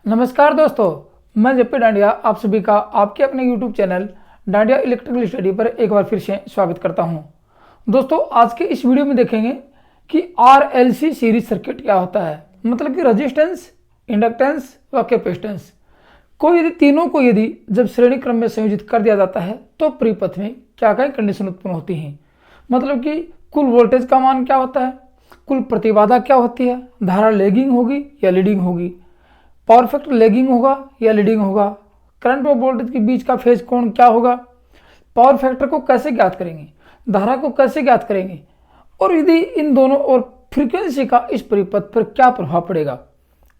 नमस्कार दोस्तों, मैं जेपी डांडिया आप सभी का आपके अपने YouTube channel dandiya electrical study पर एक बार फिर से स्वागत करता हूं। दोस्तों, आज के इस वीडियो में देखेंगे कि RLC सीरीज सर्किट क्या होता है। मतलब कि रेजिस्टेंस, इंडक्टेंस व कैपेसिटेंस यदि तीनों को जब श्रेणी क्रम में संयोजित कर दिया जाता है तो परिपथ में क्या क्या कंडीशन उत्पन्न होती हैं। मतलब कि कुल वोल्टेज का मान क्या होता है, कुल प्रतिबाधा क्या होती है, धारा लेगिंग होगी या लीडिंग होगी, पावर फैक्टर लेगिंग होगा या लीडिंग होगा, करंट व वोल्टेज के बीच का फेज कोण क्या होगा, पावर फैक्टर को कैसे ज्ञात करेंगे, धारा को कैसे ज्ञात करेंगे, और यदि इन दोनों और फ्रीक्वेंसी का इस परिपथ पर क्या प्रभाव पड़ेगा।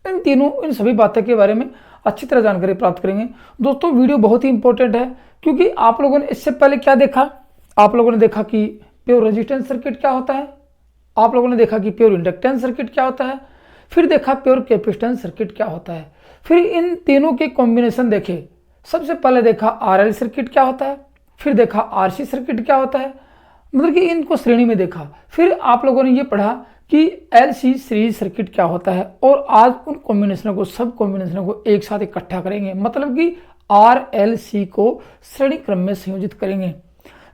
इन सभी बातों के बारे में अच्छी तरह जानकारी प्राप्त करेंगे। दोस्तों, वीडियो बहुत ही इंपॉर्टेंट है क्योंकि आप लोगों ने इससे पहले क्या देखा। आप लोगों ने देखा कि प्योर रेजिस्टेंस सर्किट क्या होता है, आप लोगों ने देखा कि प्योर इंडक्टेंस सर्किट क्या होता है, फिर देखा प्योर कैपेसिटेंस सर्किट क्या होता है, फिर इन तीनों के कॉम्बिनेशन देखे। सबसे पहले देखा RL सर्किट क्या होता है, फिर देखा RC सर्किट क्या होता है, मतलब कि इनको श्रेणी में देखा। फिर आप लोगों ने ये पढ़ा कि LC सीरीज सर्किट क्या होता है, और आज उन कॉम्बिनेशनों को, सब कॉम्बिनेशनों को एक साथ इकट्ठा करेंगे। मतलब कि RLC को श्रेणी क्रम में संयोजित करेंगे,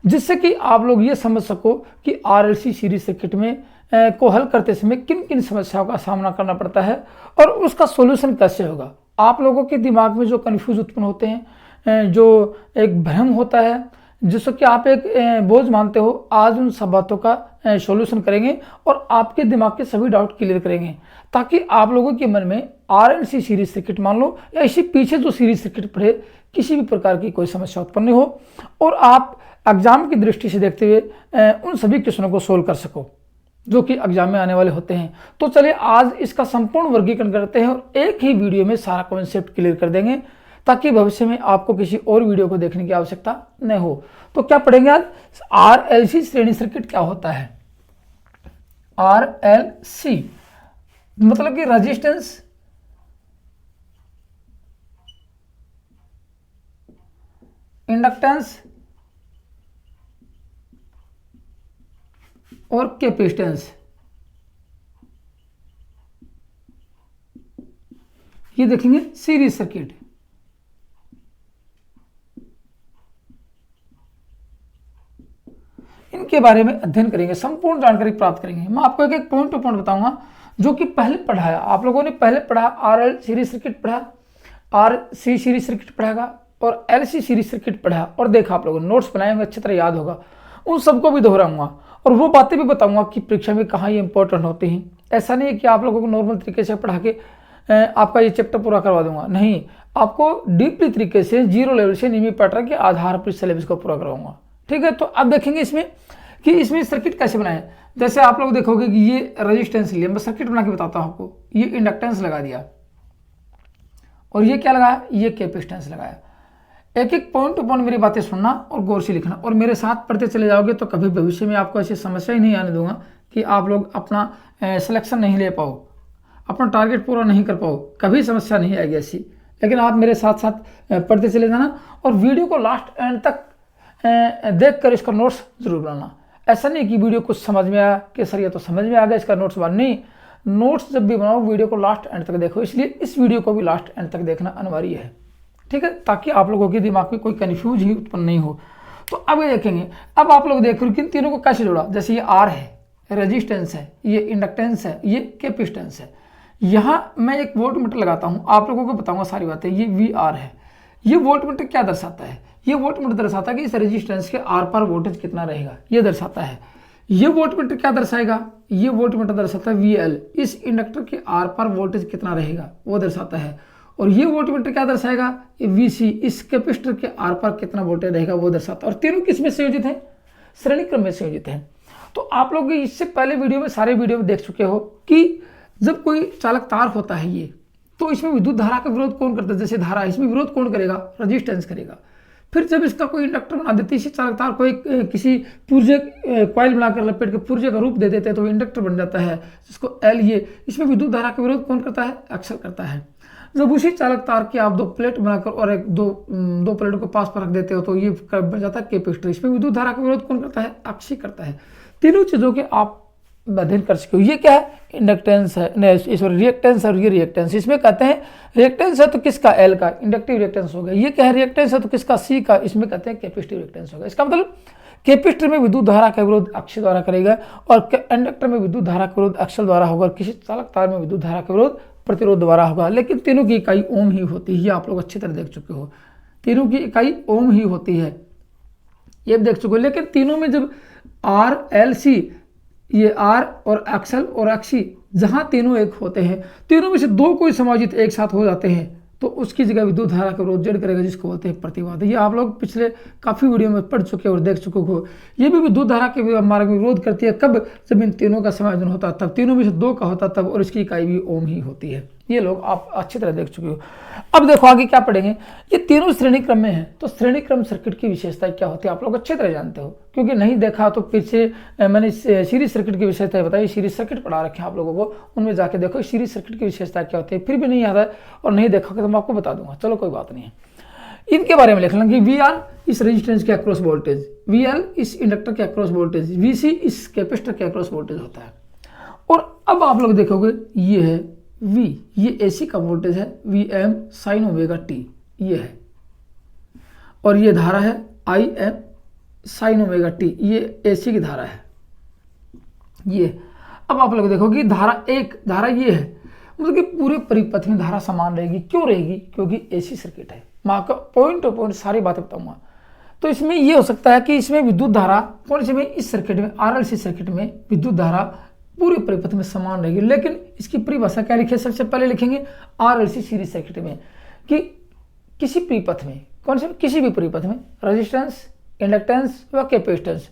जिससे कि आप लोग ये समझ सको कि RLC सीरीज सर्किट में को हल करते समय किन किन समस्याओं का सामना करना पड़ता है और उसका सॉल्यूशन कैसे होगा। आप लोगों के दिमाग में जो कन्फ्यूज उत्पन्न होते हैं, जो एक भ्रम होता है, जिसको कि आप एक बोझ मानते हो, आज उन सब बातों का सॉल्यूशन करेंगे और आपके दिमाग के सभी डाउट क्लियर करेंगे, ताकि आप लोगों के मन में RLC सीरीज सर्किट मान लो या इसी पीछे जो सीरीज सर्किट पढ़े, किसी भी प्रकार की कोई समस्या उत्पन्न नहीं हो और आप एग्जाम की दृष्टि से देखते हुए उन सभी क्वेश्चनों को सोल्व कर सको जो कि एग्जाम में आने वाले होते हैं। तो चलिए आज इसका संपूर्ण वर्गीकरण करते हैं और एक ही वीडियो में सारा कॉन्सेप्ट क्लियर कर देंगे, ताकि भविष्य में आपको किसी और वीडियो को देखने की आवश्यकता न हो। तो क्या पढ़ेंगे आज? RLC श्रेणी सर्किट क्या होता है। RLC मतलब कि रेजिस्टेंस, इंडक्टेंस और कैपेसिटेंस। ये देखेंगे सीरीज सर्किट। इनके बारे में अध्ययन करेंगे, संपूर्ण जानकारी प्राप्त करेंगे। मैं आपको एक एक पॉइंट टू पॉइंट बताऊंगा जो कि पहले पढ़ाया। आप लोगों ने पहले पढ़ा RL सीरीज सर्किट पढ़ा, RC सीरीज सर्किट पढ़ागा और LC सीरीज सर्किट पढ़ा और देखा। आप लोगों ने नोट्स बनाए होंगे, अच्छी तरह याद होगा। उन सबको भी दोहराऊंगा और वो बातें भी बताऊंगा कि परीक्षा में कहाँ ये इंपॉर्टेंट होती हैं। ऐसा नहीं है कि आप लोगों को नॉर्मल तरीके से पढ़ा के आपका ये चैप्टर पूरा करवा दूंगा, नहीं। आपको डीपली तरीके से जीरो लेवल से नियमित पैटर्न के आधार पर सिलेबस को पूरा करवाऊंगा, ठीक है। तो अब देखेंगे इसमें कि इसमें सर्किट कैसे बनाए। जैसे आप लोग देखोगे कि ये रेजिस्टेंस लिया, मैं सर्किट बना के बताता हूँ आपको। ये इंडक्टेंस लगा दिया और ये क्या लगाया, ये कैपेसिटेंस लगाया। एक एक पॉइंट टू पॉइंट मेरी बातें सुनना और गौर से लिखना, और मेरे साथ पढ़ते चले जाओगे तो कभी भविष्य में आपको ऐसी समस्या ही नहीं आने दूंगा कि आप लोग अपना सिलेक्शन नहीं ले पाओ, अपना टारगेट पूरा नहीं कर पाओ। कभी समस्या नहीं आएगी ऐसी। लेकिन आप मेरे साथ साथ पढ़ते चले जाना और वीडियो को लास्ट एंड तक देख कर इसका नोट्स जरूर बनाना। ऐसा नहीं कि वीडियो कुछ समझ में आया कि सर ये तो समझ में आ गया, इसका नोट्स बना नहीं। नोट्स जब भी बनाओ वीडियो को लास्ट एंड तक देखो, इसलिए इस वीडियो को भी लास्ट एंड तक देखना अनिवार्य है, ठीक है, ताकि आप लोगों के दिमाग में कोई कन्फ्यूज ही उत्पन्न नहीं हो। तो अब ये देखेंगे, अब आप लोग देख रहे हो कि इन तीनों को कैसे जोड़ा। जैसे ये R है, रेजिस्टेंस है, ये इंडक्टेंस है, ये कैपेसिटेंस है। यहाँ मैं एक वोल्ट मीटर लगाता हूँ, आप लोगों को बताऊंगा सारी बातें। ये VR है। ये वोल्ट मीटर क्या दर्शाता है? ये वोल्ट मीटर दर्शाता है कि इस रेजिस्टेंस के आर पार वोल्टेज कितना रहेगा, ये दर्शाता है। ये वोल्ट मीटर क्या दर्शाएगा? ये वोल्ट मीटर दर्शाता है VL, इस इंडक्टर के आर पार वोल्टेज कितना रहेगा वो दर्शाता है। और ये वोल्ट मीटर क्या दर्शाएगा? ये VC, इस कैपेसिटर के आर पार कितना वोल्टेज रहेगा वो दर्शाता है। और तीनों किस में संयोजित है? श्रेणी क्रम में संयोजित है। तो आप लोग इससे पहले वीडियो में, सारे वीडियो में देख चुके हो कि जब कोई चालक तार होता है ये, तो इसमें विद्युत धारा का विरोध कौन करता है? जैसे धारा, इसमें विरोध कौन करेगा? रेजिस्टेंस करेगा। फिर जब इसका कोई इंडक्टर बना देते, इसी चालक तार को एक किसी पुर्जे कॉइल बनाकर लपेट के पुर्जे का रूप दे देते हैं तो इंडक्टर बन जाता है, जिसको L। ये इसमें विद्युत धारा का विरोध कौन करता है? अक्सर करता है। जब उसी चालक तार की आप दो प्लेट बनाकर और एक दो प्लेटों को पास पर रख देते हो तो ये बन जाता है कैपेसिटर। इसमें विद्युत धारा का विरोध कौन करता है? अक्षी करता है। तीनों चीज़ों के आप अध्ययन कर चुके हो। ये क्या है, इंडक्टेंस है, नहीं सॉरी रिएक्टेंस और ये रिएक्टेंस। इसमें कहते हैं रिएक्टेंस है तो किसका, एल का, इंडक्टिव रिएक्टेंस होगा। ये क्या है, रिएक्टेंस है तो किसका, सी का, इसमें कहते हैं कैपेसिटिव रिएक्टेंस होगा। इसका मतलब कैपेसिटर में विद्युत धारा का विरोध अक्ष द्वारा करेगा और इंडक्टर में विद्युत धारा का विरोध अक्ष द्वारा होगा और किसी चालक तार में विद्युत धारा का विरोध प्रतिरोध द्वारा होगा। लेकिन तीनों की इकाई ओम ही होती है, ये आप लोग अच्छी तरह देख चुके हो, तीनों की इकाई ओम ही होती है, ये देख चुके हो। लेकिन तीनों में जब आर एल सी, ये आर और एक्सएल और एक्सी जहां तीनों एक होते हैं, तीनों में से दो कोई समायोजित एक साथ हो जाते हैं तो उसकी जगह विद्युत धारा का विरोध जेड करेगा, जिसको बोलते हैं प्रतिबाधा। ये आप लोग पिछले काफी वीडियो में पढ़ चुके और देख चुके हो। ये भी विद्युत धारा के मार्ग में विरोध करती है, कब, जब इन तीनों का समायोजन होता है तब, तीनों में से दो का होता तब, और इसकी इकाई भी ओम ही होती है। ये लोग आप अच्छी तरह देख चुके हो। अब देखो आगे क्या पढ़ेंगे, ये तीनों श्रेणी क्रम में है तो श्रेणी क्रम सर्किट की विशेषताएं क्या होती है आप लोग अच्छी तरह जानते हो, क्योंकि नहीं देखा तो पीछे मैंने सीरीज सर्किट की विशेषताएं बताई, सीरीज सर्किट पढ़ा रखे हैं आप लोगों को, उनमें जाके देखो सीरीज सर्किट की विशेषताएं क्या होती है। फिर भी नहीं याद है और नहीं देखा तो मैं आपको बता दूंगा, चलो कोई बात नहीं है। इनके बारे में लिख लेंगे, वी आर इस रेजिस्टेंस के अक्रॉस वोल्टेज, वी एल इस इंडक्टर के अक्रॉस वोल्टेज, वी सी इस कैपेसिटर के अक्रॉस वोल्टेज होता है। और अब आप लोग देखोगे ये है V, ये AC का वोल्टेज है, Vm साइन ओमेगा टी ये है, और ये धारा है Im साइन ओमेगा टी, ये AC की धारा है ये। अब आप लोग देखोगे धारा ये है, मतलब कि पूरे परिपथ में धारा समान रहेगी। क्यों रहेगी, क्योंकि AC सर्किट है। मैं आपको पॉइंट टू पॉइंट सारी बातें बताऊंगा। तो इसमें ये हो सकता है कि इसमें विद्युत धारा कौन से में, इस सर्किट में, RLC सर्किट में विद्युत धारा पूरे परिपथ में समान रहेगी। लेकिन इसकी परिभाषा क्या लिखे, सबसे पहले लिखेंगे RLC सीरीज सर्किट में कि किसी परिपथ में, कौन से, किसी भी परिपथ में रेजिस्टेंस, इंडक्टेंस व कैपेसिटेंस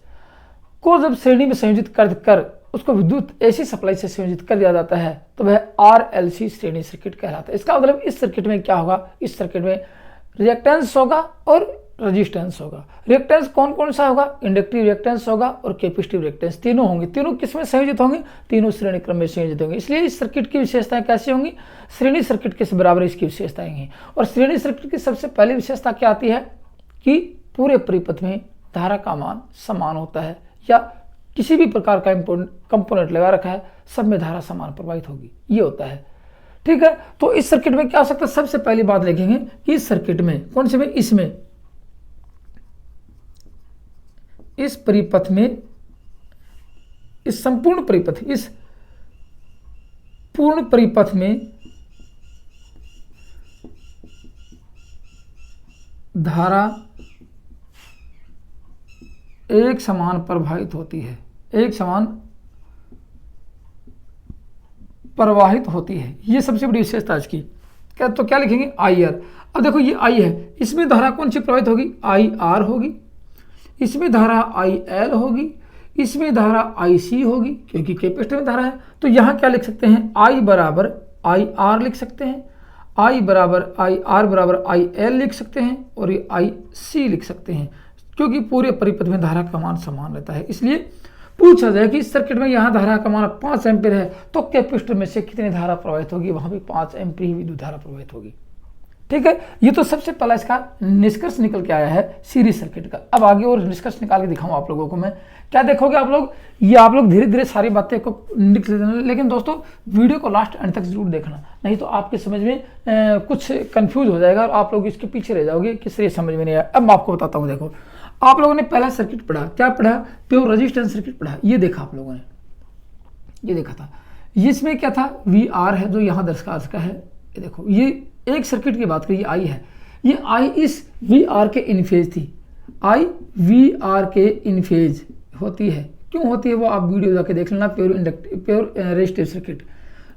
को जब श्रेणी में संयोजित कर उसको विद्युत AC सप्लाई से संयोजित कर दिया जाता है तो वह RLC श्रेणी सर्किट कहलाता है। इसका मतलब इस सर्किट में क्या होगा, इस सर्किट में रिएक्टेंस होगा और रेजिस्टेंस होगा। रिएक्टेंस कौन कौन सा होगा, इंडक्टिव रिएक्टेंस होगा और कैपेसिटिव रिएक्टेंस, तीनों होंगे। तीनों किस में संयोजित होंगे, तीनों श्रेणी क्रम में संयोजित होंगे। इसलिए इस सर्किट की विशेषताएं कैसी होंगी, श्रेणी सर्किट के बराबर इसकी विशेषताएं हैं। और श्रेणी सर्किट की सबसे पहली विशेषता क्या आती है कि पूरे परिपथ में धारा का मान समान होता है, या किसी भी प्रकार का कंपोनेंट लगा रखा है सब में धारा समान प्रवाहित होगी, ये होता है। ठीक है, तो इस सर्किट में क्या हो सकता है, सबसे पहली बात लिखेंगे कि इस सर्किट में, कौन से में, इसमें, इस परिपथ में, इस संपूर्ण परिपथ, इस पूर्ण परिपथ में धारा एक समान प्रवाहित होती है, एक समान प्रवाहित होती है। ये सबसे बड़ी विशेषता इसकी। क्या, तो क्या लिखेंगे, IR। अब देखो ये I है, इसमें धारा कौन सी प्रवाहित होगी, IR होगी, इसमें धारा IL होगी, इसमें धारा IC होगी, क्योंकि कैपेसिटर में धारा है। तो यहाँ क्या लिख सकते हैं, I बराबर IR लिख सकते हैं, I बराबर IR बराबर IL लिख सकते हैं, और ये IC लिख सकते हैं, क्योंकि पूरे परिपथ में धारा का मान समान रहता है। इसलिए पूछा जाए कि इस सर्किट में यहाँ धारा का मान 5 एम्पीयर है तो कैपेसिटर में से कितनी धारा प्रवाहित होगी, वहां भी 5 एम्पीयर ही विद्युत धारा प्रवाहित होगी। ठीक है, ये तो सबसे पहला इसका निष्कर्ष निकल के आया है सीरीज सर्किट का। अब आगे और निष्कर्ष निकाल के दिखाऊं आप लोगों को मैं। क्या देखोगे आप लोग, ये आप लोग धीरे धीरे सारी बातें को लिख लेना, लेकिन दोस्तों वीडियो को लास्ट एंड तक जरूर देखना, नहीं तो आपके समझ में कुछ कंफ्यूज हो जाएगा और आप लोग इसके पीछे रह जाओगे कि सर ये समझ में नहीं आया। अब मैं आपको बताता हूँ। देखो आप लोगों ने पहला सर्किट पढ़ा, क्या पढ़ा, प्योर रेजिस्टेंस सर्किट पढ़ा। ये देखा आप लोगों ने, ये देखा था, इसमें क्या था, VR है जो यहाँ दर्शा का है। ये देखो, ये एक सर्किट की बात करिए, I है, ये I इस VR के इनफेज थी, I VR के इनफेज होती है। क्यों होती है वो आप वीडियो जाके देख लेना। प्योर रेजिस्टिव सर्किट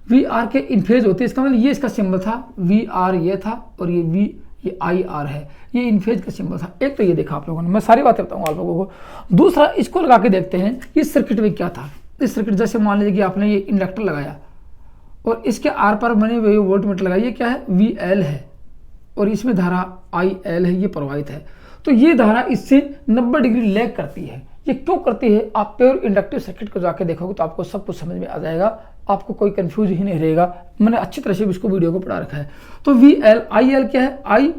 VR के इनफेज होती है, इसका मतलब ये इसका सिंबल था, VR ये था, और ये IR है, ये इनफेज का सिंबल था। एक तो ये देखा आप लोगों ने, मैं सारी बातें बताऊंगा आप लोगों को। दूसरा इसको लगा के देखते हैं इस सर्किट में क्या था। इस सर्किट जैसे मान लीजिए कि आपने ये इंडक्टर लगाया और इसके आर पार बने हुए वोल्ट मीटर लगाया, ये क्या है, VL है, और इसमें धारा IL है, ये प्रवाहित है। तो ये धारा इससे 90 डिग्री लैग करती है। ये क्यों करती है, आप प्योर इंडक्टिव सर्किट को जाके देखोगे तो आपको सब कुछ समझ में आ जाएगा, आपको कोई कंफ्यूज ही नहीं रहेगा। मैंने अच्छी तरह से इसको वीडियो को पढ़ा रखा है। तो IL क्या है, I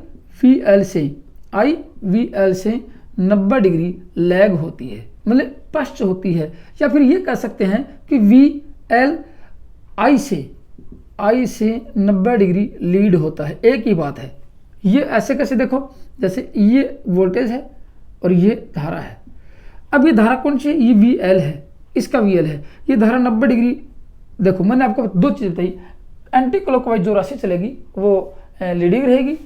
VL से 90 डिग्री लैग होती है। मतलब पश्च होती है, या फिर ये कह सकते हैं कि वी एल आई से 90 डिग्री लीड होता है। एक ही बात है। ये ऐसे कैसे, देखो जैसे ये वोल्टेज है और ये धारा है। अब ये धारा कौन सी है, ये वी एल है, इसका वी एल है, ये धारा 90 डिग्री। देखो मैंने आपको दो चीज़ बताई, एंटी क्लॉकवाइज जो राशि चलेगी वो लीडिंग रहेगी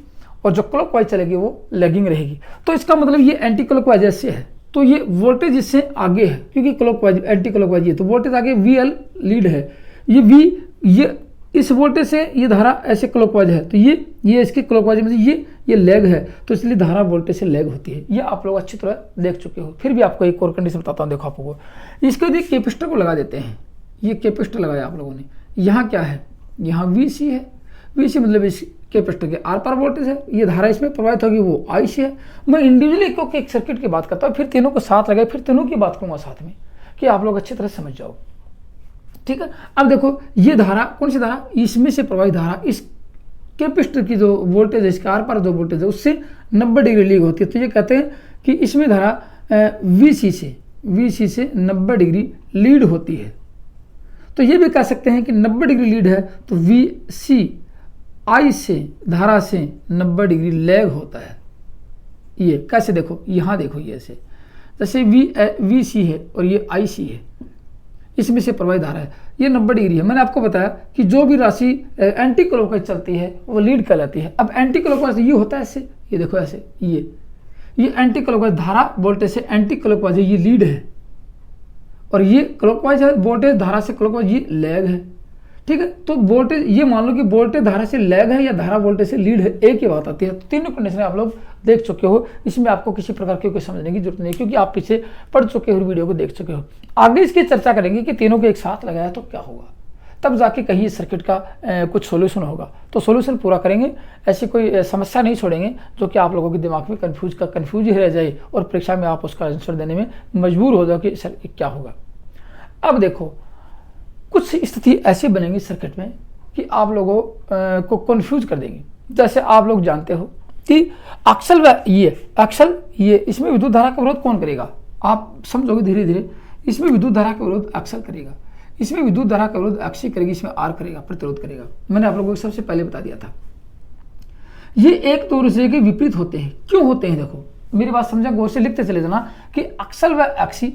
और जो क्लॉकवाइज चलेगी वो लैगिंग रहेगी। तो इसका मतलब ये एंटी क्लॉकवाइज ऐसे है, तो ये वोल्टेज इससे आगे है क्योंकि क्लॉकवाइज एंटी क्लॉकवाइज ये, तो वोल्टेज आगे वी एल लीड है। ये वी, ये इस वोल्टेज से ये धारा ऐसे क्लॉकवाइज है, तो ये इसके क्लॉकवाइज में ये लैग है, तो इसलिए धारा वोल्टेज से लैग होती है। ये आप लोग अच्छी तरह देख चुके हो। फिर भी आपको एक और कंडीशन बताता हूँ, देखो आपको इसके लिए कैपेसिटर को लगा देते हैं। ये कैपेसिटर लगाया आप लोगों ने, यहाँ क्या है, यहाँ वीसी है, वीसी मतलब इस कैपेसिटर के आर पार वोल्टेज है, ये धारा इसमें प्रवाहित होगी वो आई से है। मैं इंडिविजुअली क्योंकि एक सर्किट की बात करता हूँ, फिर तीनों को साथ लगाए, फिर तीनों की बात करूँगा साथ में कि आप लोग अच्छी तरह समझ जाओ, ठीक है। अब देखो ये धारा कौन सी धारा, इसमें से प्रवाहित धारा इस कैपेसिटर की जो वोल्टेज है, इसके आर पार जो वोल्टेज है उससे 90 डिग्री लीड होती है। तो ये कहते हैं कि इसमें धारा वीसी से 90 डिग्री लीड होती है। तो ये भी कह सकते हैं कि 90 डिग्री लीड है, तो वी सी आई से धारा से 90 डिग्री लैग होता है। ये कैसे, देखो यहाँ देखो, ये ऐसे जैसे वी सी है और ये आई सी है, इसमें से प्रवाहित धारा है, ये 90 डिग्री है। मैंने आपको बताया कि जो भी राशि एंटी क्लॉकवाइज चलती है वो लीड कहलाती है। अब एंटी क्लॉकवाइज ये होता है ऐसे, ये देखो ऐसे, ये एंटी क्लॉकवाइज धारा वोल्टेज से एंटी क्लॉकवाइज है, ये लीड है, और ये क्लॉकवाइज है, वोल्टेज धारा से क्लॉकवाइज ये लैग है, ठीक है। तो वोल्टेज, ये मान लो कि वोल्टेज धारा से लैग है या धारा वोल्टेज से लीड है, एक ही बात आती है। तो तीनों कंडीशन आप लोग देख चुके हो, इसमें आपको किसी प्रकार की कोई समझने की जरूरत नहीं, क्योंकि आप पीछे पढ़ चुके हो, वीडियो को देख चुके हो। आगे इसकी चर्चा करेंगे कि तीनों को एक साथ लगाया तो क्या होगा, तब जाके कहीं इस सर्किट का कुछ सोल्यूशन होगा। तो सोल्यूशन पूरा करेंगे, ऐसी कोई समस्या नहीं छोड़ेंगे जो कि आप लोगों के दिमाग में कन्फ्यूज ही रह जाए और परीक्षा में आप उसका आंसर देने में मजबूर हो जाओ कि सर क्या होगा। अब देखो कुछ स्थिति ऐसी बनेगी सर्किट में कि आप लोगों को कंफ्यूज कर देंगी। जैसे आप लोग जानते हो कि अक्सल व ये इसमें विद्युत धारा का विरोध कौन करेगा, आप समझोगे धीरे धीरे। इसमें विद्युत धारा का विरोध अक्सल करेगा, इसमें विद्युत धारा का विरोध अक्षी करेगी, इसमें आर करेगा, प्रतिरोध करेगा। मैंने आप लोगों को सबसे पहले बता दिया था। ये एक दूसरे के विपरीत होते हैं। क्यों होते हैं, देखो मेरी बात समझा, गौर से लिखते चले जाना कि अक्सल व अक्षी,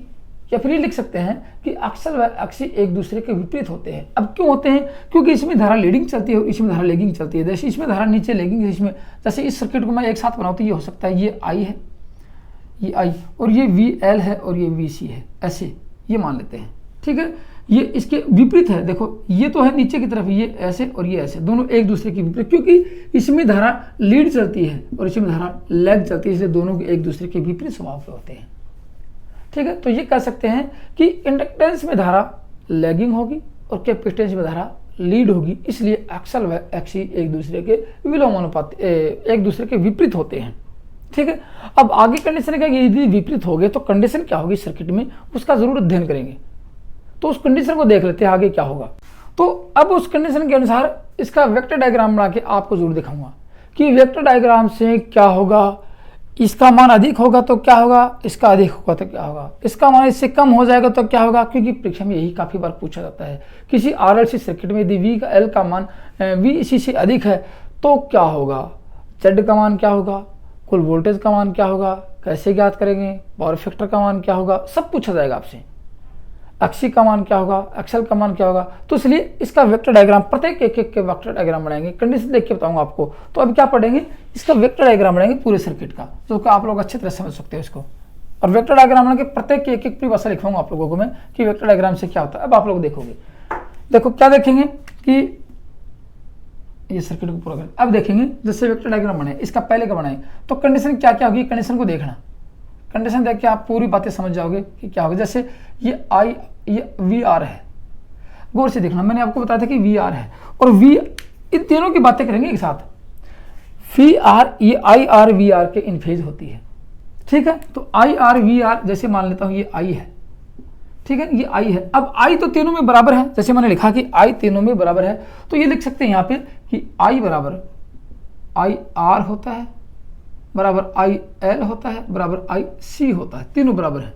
या फिर ये लिख सकते हैं कि अक्सल व अक्षी एक दूसरे के विपरीत होते हैं। अब क्यों होते हैं, क्योंकि इसमें धारा लीडिंग चलती है और इसमें धारा लैगिंग चलती है। जैसे इसमें धारा नीचे लैगिंग, इसमें जैसे इस सर्किट को मैं एक साथ बनाऊँ तो ये हो सकता है ये आई है, ये आई, और ये वी एल है और ये वी सी है, ऐसे ये मान लेते हैं, ठीक है। ये इसके विपरीत है, देखो ये तो है नीचे की तरफ, ये ऐसे और ये ऐसे, दोनों एक दूसरे के विपरीत, क्योंकि इसमें धारा लीड चलती है और इसमें धारा लैग चलती है, इसलिए दोनों के एक दूसरे के विपरीत स्वभाव के होते हैं, ठीक है। तो ये कह सकते हैं कि इंडक्टेंस में धारा लैगिंग होगी और कैपेसिटेंस में धारा लीड होगी, इसलिए एक्सल व एक्सी एक दूसरे के विलोमानुपाती, एक दूसरे के विपरीत होते हैं, ठीक है। अब आगे कंडीशन क्या, यदि विपरीत हो गए तो कंडीशन क्या होगी सर्किट में, उसका जरूर अध्ययन करेंगे। तो उस कंडीशन को देख लेते हैं आगे क्या होगा। तो अब उस कंडीशन के अनुसार इसका वेक्टर डायग्राम बना के आपको जरूर दिखाऊंगा कि वेक्टर डायग्राम से क्या होगा। इसका मान अधिक होगा तो क्या होगा, इसका अधिक होगा तो क्या होगा, इसका मान इससे कम हो जाएगा तो क्या होगा, क्योंकि परीक्षा में यही काफी बार पूछा जाता है। किसी आरएलसी सर्किट में यदि वी का एल का मान वी इसी से अधिक है तो क्या होगा, जेड का मान क्या होगा, कुल वोल्टेज का मान क्या होगा, कैसे ज्ञात करेंगे, पावर फैक्टर का मान क्या होगा, सब पूछा जाएगा आपसे। अक्षी का मान क्या होगा, एक्सल का मान क्या होगा। तो इसलिए इसका वेक्टर डायग्राम, प्रत्येक एक के वेक्टर डायग्राम बनाएंगे, कंडीशन देख के बताऊंगा आपको। तो अब क्या पढ़ेंगे, इसका वेक्टर डायग्राम बनाएंगे पूरे सर्किट का, जो कि आप लोग अच्छी तरह समझ सकते हो इसको। और वेक्टर डायग्राम बना के प्रत्येक एक परिभाषा लिखवाऊंगा आप लोगों को मैं कि वेक्टर डायग्राम से क्या होता है। अब आप लोग देखोगे, देखो क्या देखेंगे कि ये सर्किट को पूरा करें। अब देखेंगे जैसे वेक्टर डायग्राम बनाए, इसका पहले का बनाए तो कंडीशन क्या क्या होगी, कंडीशन को देखना। कंडीशन देख के आप पूरी बातें समझ जाओगे कि क्या होगा। जैसे ये आई, ये वी आर है, गौर से देखना। मैंने आपको बताया था कि वी आर है और वी, इन तीनों की बातें करेंगे एक साथ। वी आर, ये आई आर वी आर के इन फेज होती है, ठीक है। तो आई आर वी आर, जैसे मान लेता हूं ये आई है, ठीक है, ये आई है। अब आई तो तीनों में बराबर है, जैसे मैंने लिखा कि आई तीनों में बराबर है, तो ये लिख सकते हैं यहाँ पे कि आई बराबर आई आर होता है, बराबर आई एल होता है, बराबर आई सी होता है, तीनों बराबर है।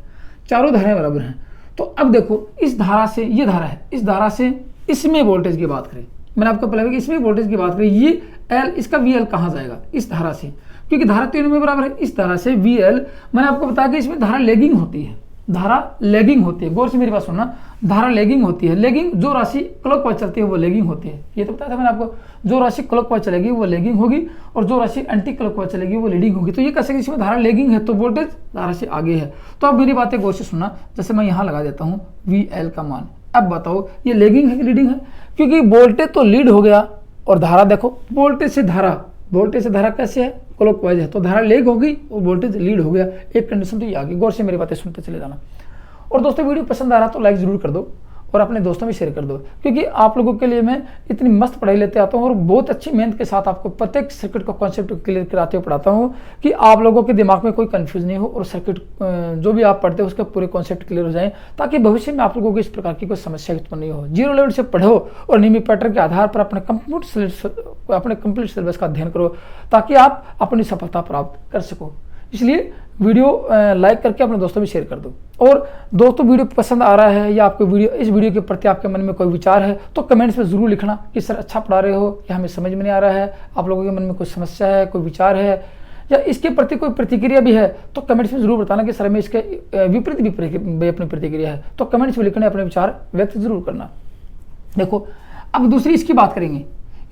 चारों धाराएं बराबर हैं। तो अब देखो इस धारा से ये धारा है, इस धारा से इसमें वोल्टेज की बात करें, मैंने आपको पहले इसमें वोल्टेज की बात करी, ये एल, इसका वी एल कहाँ जाएगा, इस धारा से, क्योंकि धारा तीनों में बराबर है। इस धारा से वी एल, मैंने आपको बताया कि इसमें धारा लेगिंग होती है, धारा लेगिंग होती है, गौर से मेरी बात सुनना, धारा लेगिंग होती है। लेगिंग, जो राशि क्लॉकवाइज चलती है वो लेगिंग होती है, ये तो बताया था मैंने आपको। जो राशि क्लॉकवाइज चलेगी वो लेगिंग होगी और जो राशि एंटी क्लॉकवाइज चलेगी वो लीडिंग होगी। तो ये कैसे कि इसमें धारा लेगिंग है तो वोल्टेज धारा से आगे है। तो अब मेरी बातें गौर से सुनना, जैसे मैं यहाँ लगा देता हूँ वी एल का मान। अब बताओ ये लेगिंग है कि लीडिंग है, क्योंकि वोल्टेज तो लीड हो गया और धारा देखो वोल्टेज से धारा कैसे है, क्लॉकवाइज है, तो धारा लेग होगी और वोल्टेज लीड हो गया। एक कंडीशन तो ये आ गई, गौर से मेरी बातें सुनते चले जाना। और दोस्तों वीडियो पसंद आ रहा तो लाइक जरूर कर दो और अपने दोस्तों में शेयर कर दो, क्योंकि आप लोगों के लिए मैं इतनी मस्त पढ़ाई लेते आता हूँ और बहुत अच्छी मेहनत के साथ आपको प्रत्येक सर्किट का कॉन्सेप्ट क्लियर कराते हुए पढ़ाता हूँ कि आप लोगों के दिमाग में कोई कंफ्यूज नहीं हो और सर्किट जो भी आप पढ़ते हो उसके पूरे कॉन्सेप्ट क्लियर हो जाए, ताकि भविष्य में आप लोगों को इस प्रकार की कोई समस्या उत्पन्न नहीं हो। जीरो लेवल से पढ़ो और नियमित पैटर्न के आधार पर अपने कंप्लीट सिलेबस का अध्ययन करो, ताकि आप अपनी सफलता प्राप्त कर सको। इसलिए वीडियो लाइक करके अपने दोस्तों में शेयर कर दो। और दोस्तों वीडियो पसंद आ रहा है या आपको इस वीडियो के प्रति आपके मन में कोई विचार है तो कमेंट्स में ज़रूर लिखना कि सर अच्छा पढ़ा रहे हो या हमें समझ में नहीं आ रहा है, आप लोगों के मन में कोई समस्या है, कोई विचार है या इसके प्रति कोई प्रतिक्रिया भी है तो कमेंट्स में ज़रूर बताना कि सर हमें इसके विपरीत भी अपनी प्रतिक्रिया है, तो कमेंट्स में लिखना, अपने विचार व्यक्त जरूर करना। देखो अब दूसरी इसकी बात करेंगे।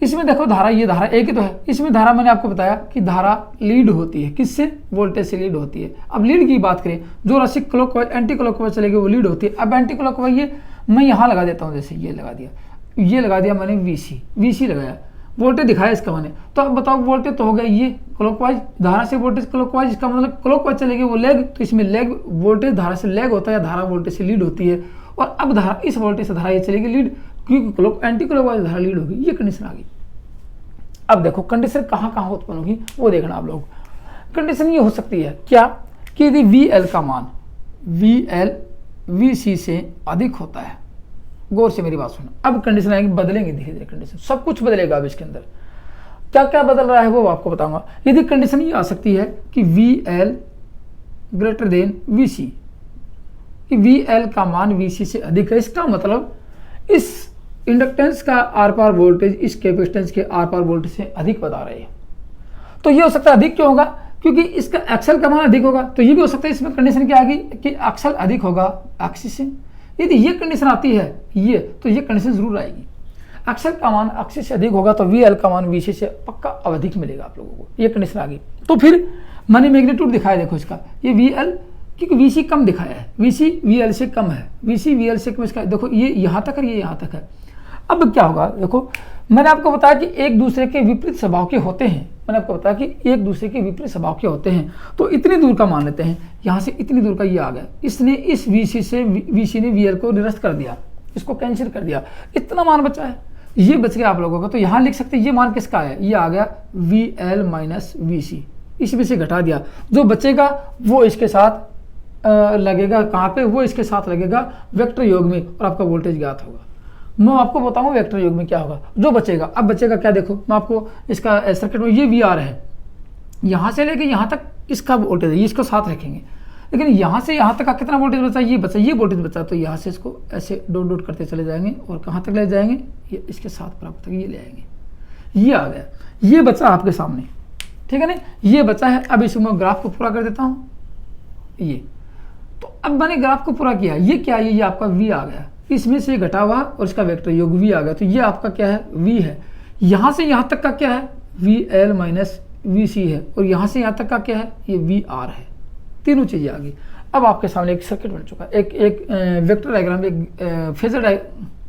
इसमें देखो धारा, ये धारा एक ही तो है, इसमें धारा मैंने आपको बताया कि धारा लीड होती है, किससे, वोल्टेज से लीड होती है। अब लीड की बात करें, जो राशि क्लॉकवाइज एंटी क्लॉकवाइज चलेगी वो लीड होती है। अब एंटी क्लॉकवाइज ये मैं यहाँ लगा देता हूँ, जैसे ये लगा दिया मैंने वीसी लगाया, वोल्टेज दिखाया इसका मैंने। तो अब बताओ वोल्टेज तो हो गया ये क्लॉकवाइज, धारा से वोल्टेज क्लॉकवाइज, इसका मतलब क्लॉकवाइज चलेगी वो लेग, तो इसमें लेग वोल्टेज धारा से लेग होता है, धारा वोल्टेज से लीड होती है। और अब धारा इस वोल्टेज से धारा ये चलेगी लीड, क्योंकि एंटी क्लॉकवाइज धारा लीड होगी, ये कंडीशन आ गई। अब देखो कंडीशन कहाँ उत्पन्न होगी वो देखना आप लोग। कंडीशन ये हो सकती है क्या कि यदि वी एल का मान वी एल वी सी से अधिक होता है, गौर से मेरी बात सुनो। अब कंडीशन आएगी, बदलेंगे धीरे धीरे कंडीशन, सब कुछ बदलेगा। अब इसके अंदर क्या क्या बदल रहा है वो आपको बताऊंगा। यदि कंडीशन ये आ सकती है कि V L greater than V C, कि वी एल का मान वी सी से अधिक है, इसका मतलब इस इंडक्टेंस का आर पार वोल्टेज इस कैपेसिटेंस के आर पार वोल्टेज से अधिक बता रहे हैं। तो ये हो सकता है अधिक क्यों होगा, क्योंकि इसका एक्सल का मान अधिक होगा। तो ये भी हो सकता है इसमें कंडीशन क्या आ गई कि एक्सल अधिक होगा एक्सिस से। यदि ये कंडीशन आती है ये, तो ये कंडीशन जरूर आएगी। एक्सल का मान एक्सिस से अधिक होगा तो वी एल का मान वी सी से पक्का अधिक मिलेगा आप लोगों को, ये कंडीशन आ गई। तो फिर मैंने मैग्नीट्यूड दिखाया, देखो इसका ये वी एल, क्योंकि वी सी कम दिखाया है, वी सी वी एल से कम है, वी सी वी एल से कम, इसका देखो ये यहाँ तक है, ये यहाँ तक है। अब क्या होगा, देखो मैंने आपको बताया कि एक दूसरे के विपरीत स्वभाव के होते हैं, मैंने आपको बताया कि एक दूसरे के विपरीत स्वभाव के होते हैं। तो इतनी दूर का मान लेते हैं, यहाँ से इतनी दूर का ये आ गया, इसने इस वीसी से वीसी ने वीएल को निरस्त कर दिया, इसको कैंसिल कर दिया, इतना मान बचा है, ये बच गया आप लोगों का। तो यहाँ लिख सकते हैं ये मान किसका है, ये आ गया वी एल माइनस वी सी, इसमें से घटा दिया, जो बचेगा वो इसके साथ लगेगा, कहाँ पे, वो इसके साथ लगेगा वेक्टर योग में और आपका वोल्टेज ज्ञात होगा। मैं आपको बताऊं वेक्टर योग में क्या होगा जो बचेगा। अब बचेगा क्या, देखो मैं आपको इसका सर्किट में, ये वी आर है, यहाँ से लेके यहाँ तक इसका वोल्टेज है, ये इसको साथ रखेंगे, लेकिन यहाँ से यहाँ तक का कितना वोल्टेज बचा, ये बचा, ये वोल्टेज बचा, तो यहाँ से इसको ऐसे डॉट डॉट करते चले जाएंगे और कहाँ तक ले जाएंगे, ये इसके साथ बराबर तक ये ले आएंगे, ये आ गया, ये बचा आपके सामने, ठीक है ना, ये बचा है। अब इसको मैं ग्राफ को पूरा कर देता हूँ, ये तो अब मैंने ग्राफ को पूरा किया, ये क्या है, ये आपका वी आ गया, इसमें से घटा हुआ और इसका वेक्टर योग वी आ गया, तो ये आपका क्या है, वी है। यहाँ से यहाँ तक का क्या है, वी एल माइनस वी सी है, और यहाँ से यहाँ तक का क्या है, ये वी आर है। तीनों चीजें आ गई। अब आपके सामने एक सर्किट बन चुका है, एक वेक्टर डायग्राम, एक फेजर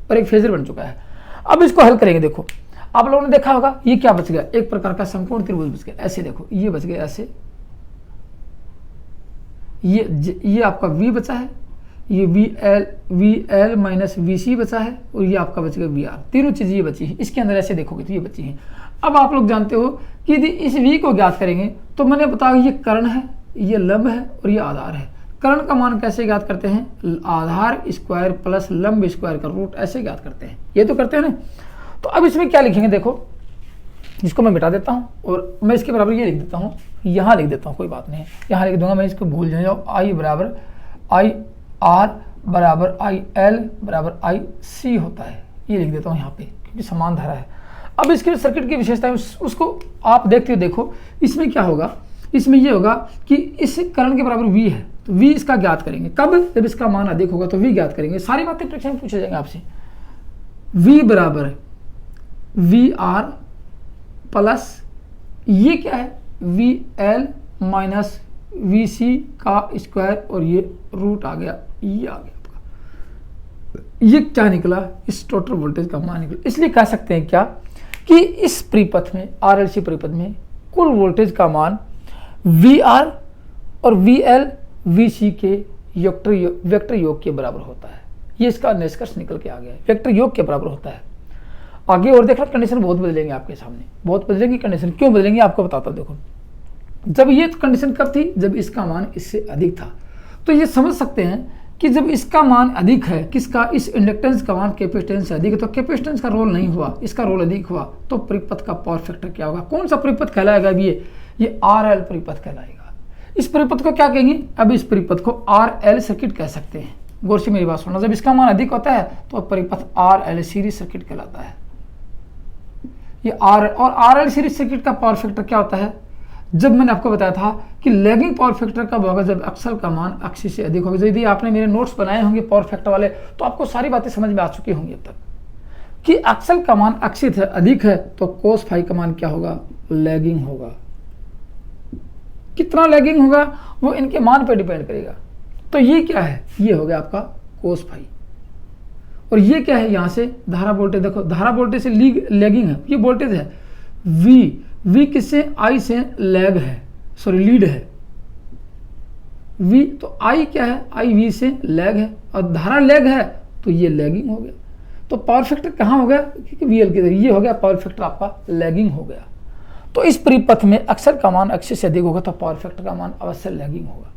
और एक फेजर बन चुका है। अब इसको हल करेंगे। देखो आप लोगों ने देखा होगा ये क्या बच गया, एक प्रकार का समकोण त्रिभुज बच गया, ऐसे देखो ये बच गया ऐसे, ये आपका v बचा है, ये वी एल माइनस वी सी बचा है, और ये आपका बच गया वी आर। तीनों चीजें ये बची है, इसके अंदर ऐसे देखोगे तो ये बची है। अब आप लोग जानते हो कि यदि इस v को ज्ञात करेंगे तो मैंने बताया ये कर्ण है, ये लंब है और ये आधार है। कर्ण का मान कैसे ज्ञात करते हैं, आधार स्क्वायर प्लस लंब स्क्वायर का रूट, ऐसे ज्ञात करते हैं, ये तो करते हैं ना। तो अब इसमें क्या लिखेंगे, देखो इसको मैं मिटा देता हूँ और मैं इसके बराबर ये लिख देता हूँ, यहाँ लिख देता हूँ, कोई बात नहीं है, यहाँ लिख दूंगा मैं, इसको भूल जाओ, आई बराबर आई R बराबर आई एल बराबर आई सी होता है। ये लिख देता हूँ यहाँ पे क्योंकि समान धारा है। अब इसके सर्किट की विशेषता उसको आप देखते हो, देखो इसमें क्या होगा, इसमें ये होगा कि इस करंट के बराबर V है, तो V इसका ज्ञात करेंगे कब, जब इसका मान अधिक होगा तो V ज्ञात करेंगे। सारी बातें परीक्षा में पूछे जाएंगे आपसे। V बराबर VR प्लस ये क्या है VL माइनस VC का स्क्वायर और ये रूट आ गया, ये आ गया आपका। ये क्या निकला, इस टोटल वोल्टेज का मान निकला। इसलिए कह सकते हैं क्या कि इस परिपथ में, RLC परिपथ में कुल वोल्टेज का मान VR और VL VC के वेक्टर योग के बराबर होता है। ये इसका निष्कर्ष निकल के आ गया है, वेक्टर योग के बराबर होता है। आगे और देखना, कंडीशन बहुत बदलेंगे आपके सामने, बहुत बदलेंगी कंडीशन। क्यों बदलेंगे आपको बताता हूं। देखो जब ये कंडीशन कब थी, जब इसका मान इससे अधिक था। तो ये समझ सकते हैं कि जब इसका मान अधिक है, किसका, इस इंडक्टेंस का मान कैपेसिटेंस से अधिक है, तो कैपेसिटेंस का रोल नहीं हुआ, इसका रोल अधिक हुआ, तो परिपथ का पावर फैक्टर क्या होगा, कौन सा परिपथ कहलाएगा, ये RL परिपथ कहलाएगा। इस परिपथ को क्या कहेंगे, अब इस परिपथ को RL सर्किट कह सकते हैं। गौर से मेरी बात सुनना, जब इसका मान अधिक होता है तो परिपथ RL सीरीज सर्किट कहलाता है। ये RL सीरीज सर्किट का पावर फैक्टर क्या होता है, जब मैंने आपको बताया था कि लैगिंग पावर फैक्टर कब होगा, जब अक्सल का मान अक्षी से अधिक होगा। यदि आपने मेरे नोट्स बनाए होंगे पावर फैक्टर वाले, तो आपको सारी बातें समझ में आ चुकी होंगी अब तक कि अक्सल का मान अक्षी है, अधिक है, तो कोस फाई का मान क्या होगा, लैगिंग होगा। कितना लैगिंग होगा वो इनके मान पर डिपेंड करेगा। तो ये क्या है, ये हो गया आपका कोस फाई। और ये क्या है, यहाँ से धारा वोल्टेज, देखो धारा वोल्टेज से लैगिंग है, ये वोल्टेज है V किससे, I से लैग है, सॉरी लीड है V, तो I क्या है, I V से लैग है, और धारा लैग है तो ये लैगिंग हो गया। तो पावर फैक्टर कहाँ हो गया, क्योंकि VL की ये हो गया पावर फैक्टर आपका लैगिंग हो गया। तो इस परिपथ में अक्सर का मान अक्षय से अधिक होगा तो पावर फैक्टर का मान अवश्य लैगिंग होगा।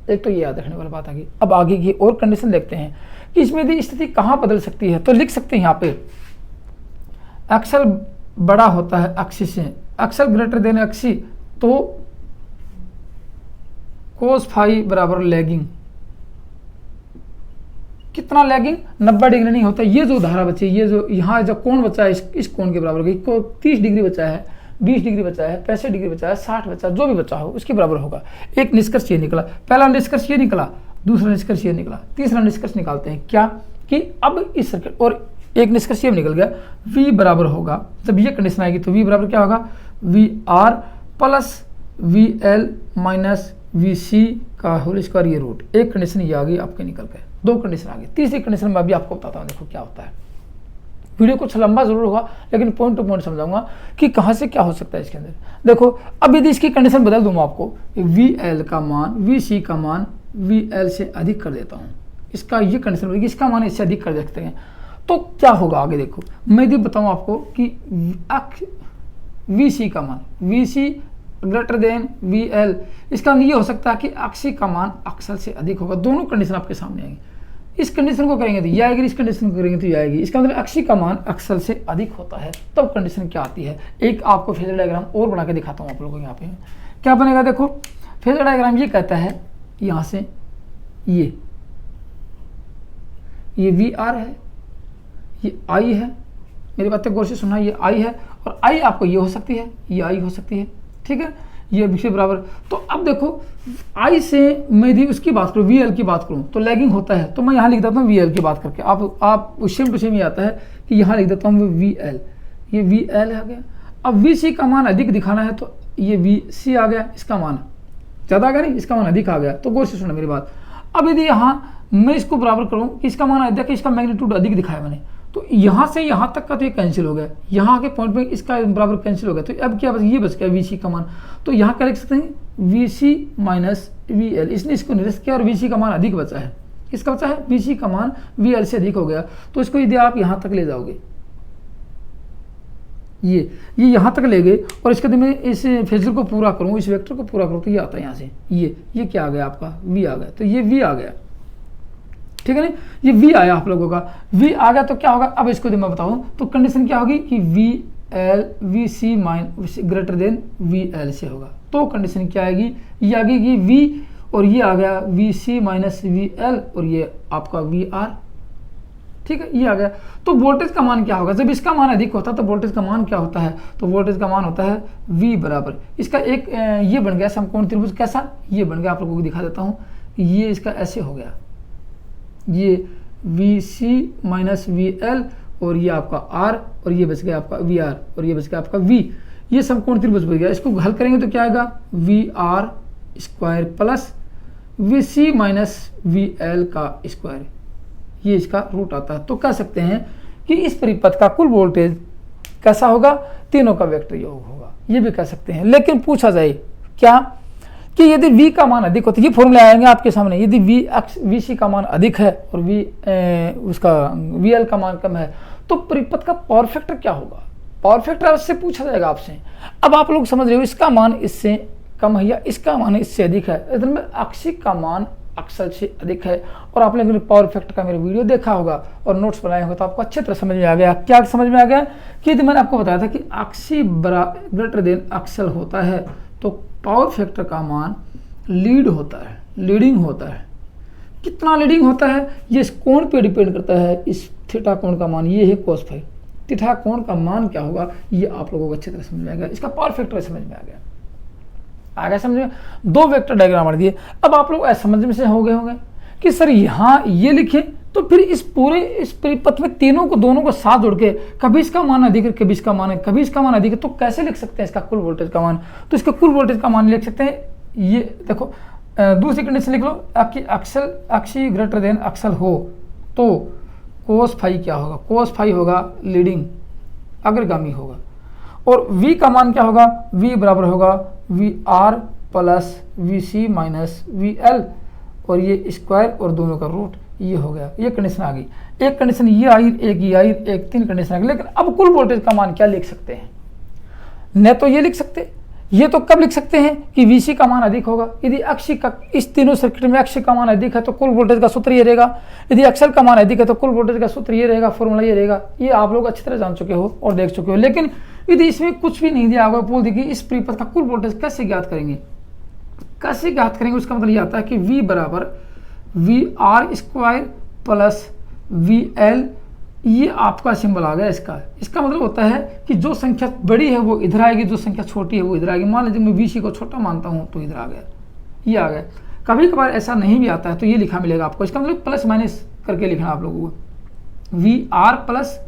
एक तो ये याद रखने वाली बात आ गई। अब आगे की और कंडीशन देखते हैं कि इसमें यदि स्थिति कहाँ बदल सकती है, तो लिख सकते हैं यहाँ पे अक्सर बड़ा होता है अक्षी से, अक्सर ग्रेटर देन अक्षी, तो कोस फाई बराबर लैगिंग। कितना लैगिंग, 90 डिग्री नहीं होता। ये जो धारा बची, ये जो यहाँ जो कोण बचा है, इस कोण के बराबर होगा। 30 डिग्री बचा है, 20 डिग्री बचा है, 65 डिग्री बचा है, 60 बचा, जो भी बचा हो उसके बराबर होगा। एक निष्कर्ष ये निकला, पहला निष्कर्ष ये निकला, दूसरा निष्कर्ष ये निकला, तीसरा निष्कर्ष निकालते हैं क्या कि अब इस सर्किट, और एक निष्कर्ष ये निकल गया, V बराबर होगा, जब ये कंडीशन आएगी तो V बराबर क्या होगा, VR plus VL minus VC का होल स्क्वायर, ये रूट। एक कंडीशन ये आ गई आपके निकल गए, दो कंडीशन आ गई। तीसरी कंडीशन में अभी आपको बताता हूँ, देखो क्या होता है। वीडियो कुछ लंबा जरूर होगा लेकिन पॉइंट टू पॉइंट समझाऊंगा कि कहाँ से क्या हो सकता है इसके अंदर। देखो अब यदि इसकी कंडीशन बदल दूँ आपको, VL का मान VC का मान VL से अधिक कर देता हूँ, इसका ये कंडीशन बनेगी, इसका मान इससे अधिक कर सकते हैं, तो क्या होगा आगे देखो। मैं यदि बताऊँ आपको कि VC का मान, VC ग्रेटर देन VL, इसका ये हो सकता है कि अक्षी का मान अक्सर से अधिक होगा। दोनों कंडीशन आपके सामने आएंगी। इस कंडीशन को करेंगे तो ये आएगी, इस कंडीशन को करेंगे तो ये आएगी। इसका मतलब अक्षी का मान अक्सर से अधिक होता है, तब कंडीशन क्या आती है। एक आपको फेजर डायग्राम और बना के दिखाता हूँ आप लोगों को। यहाँ पे क्या बनेगा, देखो फेजर डायग्राम ये कहता है, यहाँ से ये VR है, ये I है, मेरी बातें गौर से सुनना, ये I है, और I आपको ये हो सकती है, ये I हो सकती है, ठीक है, ये विषय बराबर। तो अब देखो I से मैं यदि उसकी बात करूँ, VL की बात करूँ तो लैगिंग होता है, तो मैं यहाँ लिख देता हूँ VL की बात करके। आप सेम टू सेम ये आता है कि यहाँ लिख देता हूँ VL, ये VL आ गया। अब VC का मान अधिक दिखाना है तो ये VC आ गया, इसका मान ज़्यादा आ गया नहीं, इसका मान अधिक आ गया। तो गौर से सुना मेरी बात। अब यदि यहाँ मैं इसको बराबर करूँ कि इसका मान अधिक, इसका मैग्नीट्यूड अधिक दिखाया मैंने, तो यहाँ से यहाँ तक का तो ये कैंसिल हो गया, यहाँ के पॉइंट पे इसका बराबर कैंसिल हो गया, तो अब क्या बस ये बच गया VC का मान। तो यहाँ क्या लिख सकते हैं, VC माइनस VL, इसने इसको निरस्त किया और VC का मान अधिक बचा है। किसका बचा है, VC का मान VL से अधिक हो गया। तो इसको यदि आप यहाँ तक ले जाओगे, ये यहाँ तक ले गए, और इसके बाद मैं इस फेजर को पूरा करूँ, इस वेक्टर को पूरा करूँ, तो ये आता है यहाँ से, ये क्या आ गया आपका, V आ गया। तो ये V आ गया, ठीक है ना, ये V आया आप लोगों का, V आ गया। तो क्या होगा, अब इसको मैं बताऊं तो कंडीशन क्या होगी कि VL VC mine greater than VL से होगा। तो कंडीशन क्या आएगी, ये आएगी कि V और ये आ गया V C minus V L और ये आपका वी आर। ठीक है, ये आ गया। तो वोल्टेज का मान क्या होगा, जब इसका मान अधिक होता है तो वोल्टेज का मान क्या होता है, तो वोल्टेज का मान होता है V बराबर इसका एक ये बन गया समकोण त्रिभुज। कैसा, ये बन गया, आप लोगों को दिखा देता हूँ। ये इसका ऐसे हो गया, ये V C minus V L और ये आपका R और ये बच गया आपका वी आर और ये बच गया आपका V। ये समकोण त्रिभुज बन गया। इसको हल करेंगे तो क्या आएगा, V R square plus V C minus V L का स्क्वायर, ये इसका रूट आता है। तो कह सकते हैं कि इस परिपथ का कुल वोल्टेज कैसा होगा, तीनों का वेक्टर योग होगा, ये भी कह सकते हैं। लेकिन पूछा जाए क्या कि यदि V का मान अधिक हो, तो ये फॉर्मूला आएंगे आपके सामने, यदि वी सी का मान अधिक है और उसका वी एल का मान कम है तो परिपथ का पावर फैक्टर क्या होगा, पावर फैक्टर उससे पूछा जाएगा आपसे। अब आप लोग समझ रहे हो इसका मान इससे कम है या इसका मान इससे अधिक है, इधर में अक्षिक का मान अक्सर से अधिक है। और आपने अगर पावर फैक्टर का मेरा वीडियो देखा होगा और नोट्स बनाए होगा तो आपको अच्छी तरह समझ में आ गया। क्या समझ में आ गया कि यदि मैंने आपको बताया था कि अक्षी ग्रेटर देन अक्सल होता है तो पावर फैक्टर का मान लीड होता है, लीडिंग होता है। कितना लीडिंग होता है ये इस कोण पे डिपेंड करता है। इस थीटा कोण का मान ये है cos फाई, थीटा कोण का मान क्या होगा ये आप लोगों को अच्छी तरह समझ में आ गया। इसका पावर फैक्टर समझ में आ गया, आगे समझ में। दो वेक्टर डायग्राम बना दिए। अब आप लोग ऐसा समझ में से हो गए होंगे कि सर यहाँ ये लिखे तो फिर इस परिपथ में दोनों को साथ जोड़ के कभी इसका मान अधिक है कभी इसका मान है कभी इसका मान अधिक है, तो कैसे लिख सकते हैं इसका कुल वोल्टेज का मान। तो इसका कुल वोल्टेज का मान लिख सकते हैं, ये देखो दूसरी कंडीशन लिख लो, अक्षी ग्रेटर देन अक्सल हो तो कोस फाई क्या होगा, कोस फाई होगा लीडिंग, अग्रगामी होगा। और V का मान क्या होगा, V बराबर होगा V R plus V C minus V L और ये स्क्वायर और दोनों का रूट, ये हो गया। ये कंडीशन आ गई, एक कंडीशन ये आई, एक ये आई, एक तीन कंडीशन आ गई। लेकिन अब कुल वोल्टेज का मान क्या लिख सकते हैं, न तो ये लिख सकते, ये तो कब लिख सकते हैं कि VC का मान अधिक होगा। यदि अक्षी का इस तीनों सर्किट में अक्षी का मान अधिक है तो कुल वोल्टेज का सूत्र ये रहेगा, यदि अक्षर का मान अधिक है तो कुल वोल्टेज का सूत्र ये रहेगा, फॉर्मूला ये रहेगा। ये आप लोग अच्छी तरह जान चुके हो और देख चुके हो। लेकिन यदि इसमें कुछ भी नहीं दिया होगा, बोल दी कि इस परिपथ का कुल वोल्टेज कैसे ज्ञात करेंगे, कैसे ज्ञात करेंगे, उसका मतलब ये आता है कि V बराबर V R square plus V L, ये आपका सिंबल आ गया इसका मतलब होता है कि जो संख्या बड़ी है वो इधर आएगी, जो संख्या छोटी है वो इधर आएगी। मान लीजिए मैं VC को छोटा मानता हूँ तो इधर आ गया, ये आ गया। कभी कभार ऐसा नहीं भी आता है तो ये लिखा मिलेगा आपको, इसका मतलब प्लस माइनस करके लिखना आप लोगों को, V R plus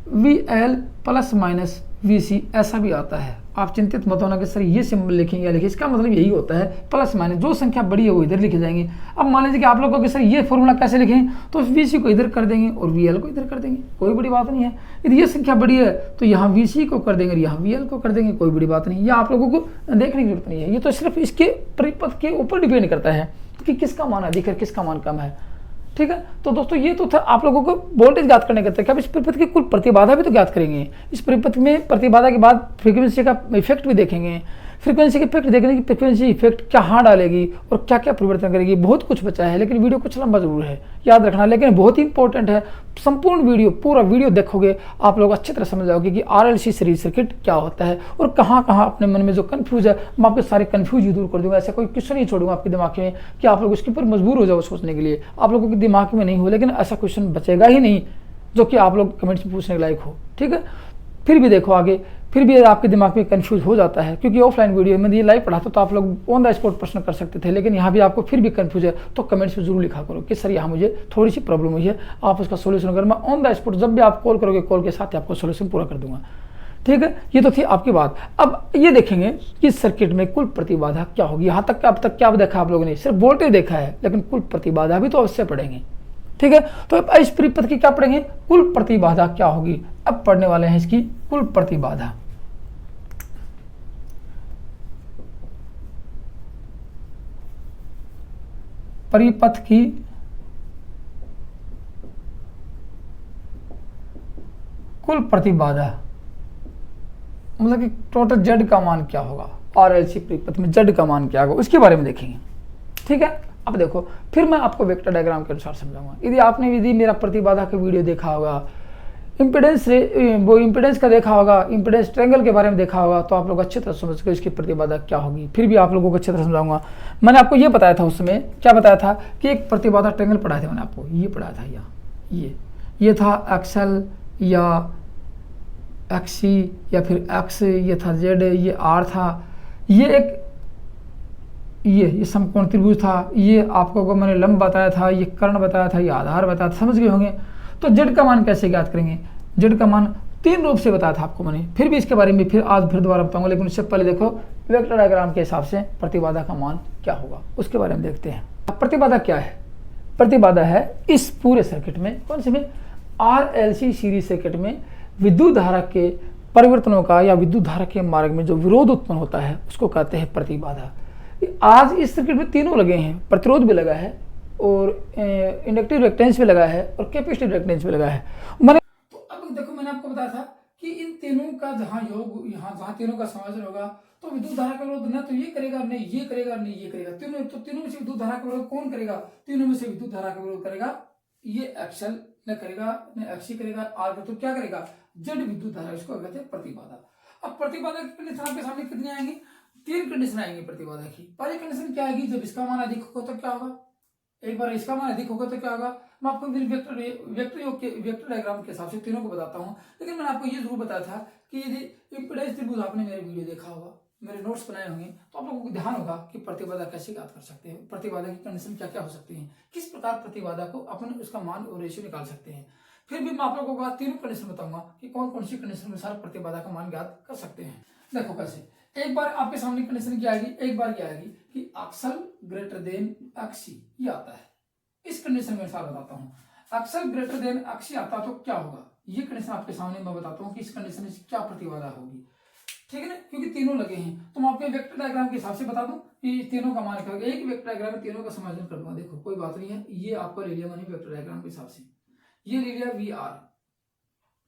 V L plus minus VC ऐसा भी आता है। आप चिंतित मत होना कि सर ये सिंबल लिखेंगे या लिखें, इसका मतलब यही होता है प्लस माइनस, जो संख्या बड़ी है वो इधर लिखे जाएंगे। अब मान लीजिए कि आप लोगों को सर ये फॉर्मूला कैसे लिखें, तो VC को इधर कर देंगे और VL को इधर कर देंगे, कोई बड़ी बात नहीं है। यदि ये संख्या बड़ी है तो यहाँ VC को कर देंगे और यहाँ VL को कर देंगे, कोई बड़ी बात नहीं। ये आप लोगों को देखने की जरूरत नहीं है, ये तो सिर्फ इसके परिपथ के ऊपर डिपेंड करता है कि किसका मान अधिक है किसका मान कम है। ठीक है, तो दोस्तों ये तो था आप लोगों को वोल्टेज ज्ञात करने का तरीका। अब इस परिपथ की कुल प्रतिबाधा भी तो ज्ञात करेंगे। इस परिपथ में प्रतिबाधा के बाद फ्रीक्वेंसी का इफेक्ट भी देखेंगे। फ्रीक्वेंसी के इफेक्ट देखने की फ्रीक्वेंसी इफेक्ट कहाँ डालेगी और क्या क्या परिवर्तन करेगी। बहुत कुछ बचा है लेकिन वीडियो कुछ लंबा जरूर है, याद रखना, लेकिन बहुत ही इंपॉर्टेंट है। संपूर्ण वीडियो पूरा वीडियो देखोगे आप लोग अच्छी तरह समझ जाओगे कि RLC सीरीज सर्किट क्या होता है और कहाँ कहाँ अपने मन में जो कन्फ्यूज है मैं आपके सारे कन्फ्यूज ही दूर कर दूंगा। ऐसा कोई क्वेश्चन नहीं छोड़ूंगा आपके दिमाग में कि आप लोग उसके ऊपर मजबूर हो जाओ सोचने के लिए, आप लोगों के दिमाग में नहीं हो, लेकिन ऐसा क्वेश्चन बचेगा ही नहीं जो कि आप लोग कमेंट्स में पूछने के लायक हो। ठीक है, फिर भी देखो आगे, फिर भी आपके दिमाग में कंफ्यूज हो जाता है क्योंकि ऑफलाइन वीडियो में ये लाइव पढ़ाता तो आप लोग ऑन द स्पॉट प्रश्न कर सकते थे, लेकिन यहाँ भी आपको फिर भी कंफ्यूज है तो कमेंट्स में जरूर लिखा करो कि सर यहाँ मुझे थोड़ी सी प्रॉब्लम हुई है, आप उसका सोल्यूशन करो। मैं ऑन द स्पॉट जब भी आप कॉल करोगे कॉल के साथ ही आपको सोल्यूशन पूरा कर दूंगा। ठीक है, ये तो थी आपकी बात। अब ये देखेंगे कि इस सर्किट में कुल प्रतिबाधा क्या होगी। यहाँ तक अब तक क्या देखा आप लोगों ने, सिर्फ वोल्टेज देखा है, लेकिन कुल प्रतिबाधा भी तो अवश्य पढ़ेंगे। ठीक है, तो अब इस परिपथ की क्या पढ़ेंगे, कुल प्रतिबाधा क्या होगी। अब पढ़ने वाले हैं इसकी कुल प्रतिबाधा। परिपथ की कुल प्रतिबाधा मतलब कि टोटल Z का मान क्या होगा, RLC परिपथ में Z का मान क्या होगा उसके बारे में देखेंगे। ठीक है, अब देखो फिर मैं आपको वेक्टर डायग्राम के अनुसार समझाऊंगा। यदि आपने मेरा प्रतिबाधा का वीडियो देखा होगा, इम्पीडेंस वो इम्पीडेंस का देखा होगा, इम्पीडेंस ट्रेंगल के बारे में देखा होगा, तो आप लोग अच्छी तरह समझ सके इसकी प्रतिबाधा क्या होगी। फिर भी आप लोगों को अच्छी तरह समझाऊंगा। मैंने आपको ये बताया था, उसमें क्या बताया था कि एक प्रतिबाधा ट्रेंगल पढ़ाया था मैंने आपको, ये पढ़ाया था यहाँ, ये था एक्सएल या एक्सी या फिर एक्स, ये था जेड, ये आर था, ये एक ये समकोण त्रिभुज था, ये आपको मैंने लंब बताया था, ये कर्ण बताया था, ये आधार बताया था, समझ गए होंगे। तो जेड का मान कैसे ज्ञात करेंगे? जेड का मान 3 रूप से बताया था आपको मैंने, फिर भी इसके बारे में आज फिर दोबारा बताऊंगा, लेकिन उससे पहले देखो वेक्टर डायग्राम के हिसाब से प्रतिबाधा का मान क्या होगा उसके बारे में देखते हैं। अब प्रतिबाधा क्या है? प्रतिबाधा है इस पूरे सर्किट में, कौन से में, RLC सीरीज सर्किट में विद्युत धारा के परिवर्तनों का या विद्युत धारा के मार्ग में जो विरोध उत्पन्न होता है उसको कहते हैं प्रतिबाधा। आज इस सर्किट में तीनों लगे हैं, प्रतिरोध भी लगा है और इंडक्टिव रिएक्टेंस भी लगा है और कैपेसिटिव रिएक्टेंस भी लगा है। मैंने तो अब देखो मैंने आपको बताया था कि इन तीनों का जहां योग, यहाँ जहां तीनों का संयोजन होगा तो विद्युत धारा का विरोध न तो ये करेगा, न ये करेगा, न ये करेगा। तीनों में से विद्युत धारा का विरोध कौन करेगा? तीनों में से विद्युत धारा का विरोध करेगा ये एक्सएल न करेगा, न एक्सी करेगा, आर का तो क्या करेगा? जेड विद्युत धारा, इसको कहते हैं प्रतिबाधा। अब प्रतिबाधा की कंडीशन आपके सामने कितनी आएंगी? 3 कंडीशन आएंगी प्रतिबाधा की। पहली कंडीशन क्या आएगी? जब इसका मान अधिक होगा तो क्या होगा? एक बार इसका मान अधिक होगा तो क्या होगा? मैं आपको वेक्टर डायग्राम के हिसाब से तीनों को बताता हूं, लेकिन मैंने आपको ये जरूर बताया था कि यदि इम्पीडेंस त्रिभुज आपने मेरे वीडियो देखा होगा, मेरे नोट्स बनाए होंगे, तो आप लोगों को ध्यान होगा कि प्रतिबाधा कैसे ज्ञात कर सकते हैं, प्रतिबाधा की कंडीशन क्या क्या हो सकती है, किस प्रकार प्रतिबाधा को अपन उसका मान और रेशियो निकाल सकते हैं। फिर भी मैं आप लोगों को तीनों कंडीशन बताऊंगा कि कौन कौन सी कंडीशन के अनुसार प्रतिबाधा का मान ज्ञात कर सकते हैं। देखो कैसे, एक बार आपके सामने कंडीशन क्या आएगी? एक बार क्या आएगी कि एक्सल ग्रेटर देन एक्सी, ये आता है। इस कंडीशन के अनुसार बताता हूं, एक्सल ग्रेटर देन एक्सी आता तो क्या होगा? ये कंडीशन आपके सामने मैं बताता हूं कि इस कंडीशन में क्या प्रतिबाधा होगी, ठीक है ना, क्योंकि तीनों लगे हैं। तो मैं आपके वेक्टर डायग्राम के हिसाब से बता दूं कि तीनों का मान क्या होगा। एक वेक्टर डायग्राम में तीनों का समायोजन कर दूंगा। देखो कोई बात नहीं है, ये आपका ले लिया मैंने वेक्टर डायग्राम के हिसाब से, ये ले लिया वी आर,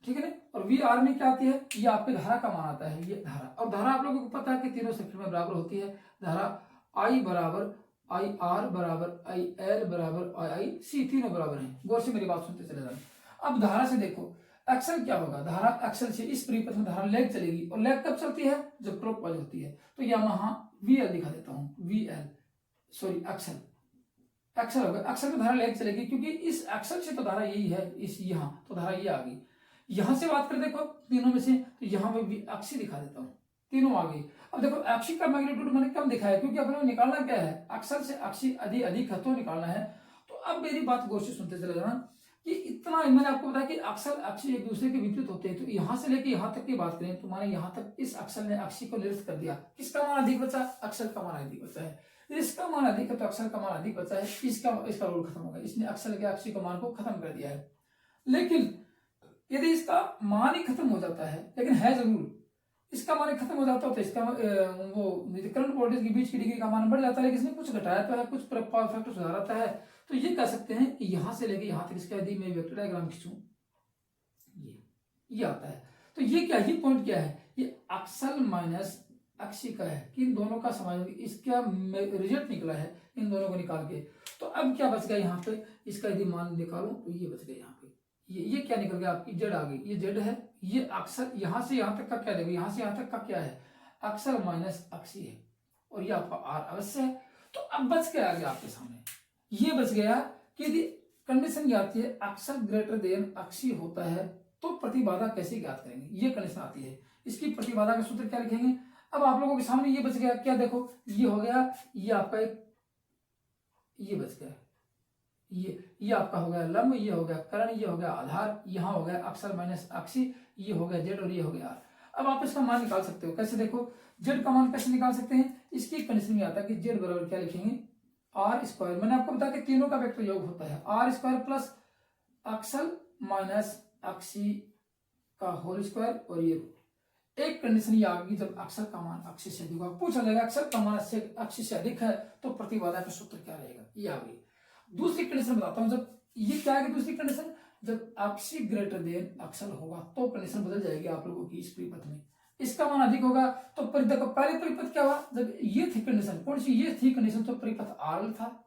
ठीक है ना, और वी आर में क्या आती है? ये आपके धारा का मान आता है, ये धारा। और धारा आप लोगों को पता है कि तीनों सर्किट में बराबर होती है। धारा आई बराबर आई आर बराबर आई एल बराबर आई सी, तीनों बराबर हैं। गौर से मेरी बात सुनते चले जाना। अब धारा से देखो एक्सल क्या होगा? धारा एक्सल से इस परिपथ में धारा लेग चलेगी, और लेग कब चलती है? जब क्लॉकवाइज होती है। तो यहां वी एल दिखा देता हूं, V L sorry X L, X L होगा। एक्सल में धारा लेग चलेगी, क्योंकि इस एक्सल से तो धारा यही है, इस यहां तो धारा ये आ गई। यहां से बात कर देखो तीनों में से, तो यहां पे एक्सी दिखा देता हूं, तीनों आ गई। अब देखो एक्सी का मैग्नीट्यूड मैंने कम दिखाया, क्योंकि अपने निकालना क्या है? एक्सल से एक्सी अधिक है तो निकालना है। तो अब मेरी बात गौर से सुनते चले जाना कि इतना मैंने आपको बताया कि एक्सल एक्सी एक दूसरे के विपरीत होते हैं। तो यहां से लेके यहां तक की बात करें तो माने यहां तक इस एक्सल ने एक्सी को निरस्त कर दिया। किसका मान अधिक बचा? एक्सल का मान अधिक बचा है। इसका मान अधिक है तो एक्सल का मान अधिक बचा है। इसका रोल खत्म हो गया, इसने एक्सल के एक्सी के मान को खत्म कर दिया है। लेकिन यदि इसका मान ही खत्म हो जाता है, लेकिन है जरूर, इसका मान खत्म हो जाता है तो इसका वो करंट वोल्टेज के बीच की डिग्री का मान बढ़ जाता है, लेकिन इसने कुछ घटाया तो है, कुछ फैक्टर सुधारा है। तो ये कह सकते हैं कि यहां से लेके यहां तक इसका यदि मैं वेक्टर डायग्राम खींचूं, ये आता है। तो ये क्या, ये पॉइंट क्या है? ये एक्सल माइनस एक्सी का है कि इन दोनों का समायोजन, इसका रिजल्ट निकला है इन दोनों को निकाल के। तो अब क्या बच गया यहाँ पे? इसका यदि मान निकालूं तो ये बच गया यहाँ पे, ये क्या निकल गया? आपकी जेड आ गई, ये जेड है। ये अक्सर यहां से यहां तक का क्या देखो, यहां से यहां तक का क्या है? अक्सर माइनस एक्सी है, और ये आपका आर अवश्य है। तो अब बच क्या आ गया आपके सामने? ये बच गया कि यदि कंडीशन क्या आती है? अक्सर ग्रेटर देन एक्सी होता है तो प्रतिबाधा कैसे ज्ञात करेंगे? ये कंडीशन आती है। इसकी प्रतिबाधा का सूत्र क्या लिखेंगे? अब आप लोगों के सामने ये बच गया, क्या देखो, ये हो गया, ये आपका एक, ये बच गया, ये आपका हो गया लंब, ये हो गया कर्ण, ये हो गया आधार, यहाँ हो गया अक्सर माइनस एक्सी, ये हो गया जेड और ये हो गया आर। अब आप इसका मान निकाल सकते हो। कैसे? देखो जेड का मान कैसे निकाल सकते हैं? इसकी कंडीशन में आता है कि जेड बराबर क्या लिखेंगे? आर स्क्वायर, मैंने आपको बताया कि तीनों का वेक्टर योग होता है are square plus XL minus XC का होल स्क्वायर, और ये एक कंडीशन ये आ गई जब अक्सर का मान एक्सी से अधिक होगा। पूछा जाएगा अक्सर का मान एक्सी से अधिक है तो प्रतिबाधा का सूत्र क्या रहेगा? ये आ गई। दूसरी कंडीशन बताता हूं, जब ये क्या है? दूसरी कंडीशन जब एक्सी ग्रेटर देन एक्सल होगा तो कंडीशन बदल जाएगी आप लोगों की। इस परिपथ में इसका मान अधिक होगा तो देखो पहले परिपथ क्या हुआ? जब ये थी कंडीशन, कौन सी ये थी कंडीशन? तो परिपथ आर था।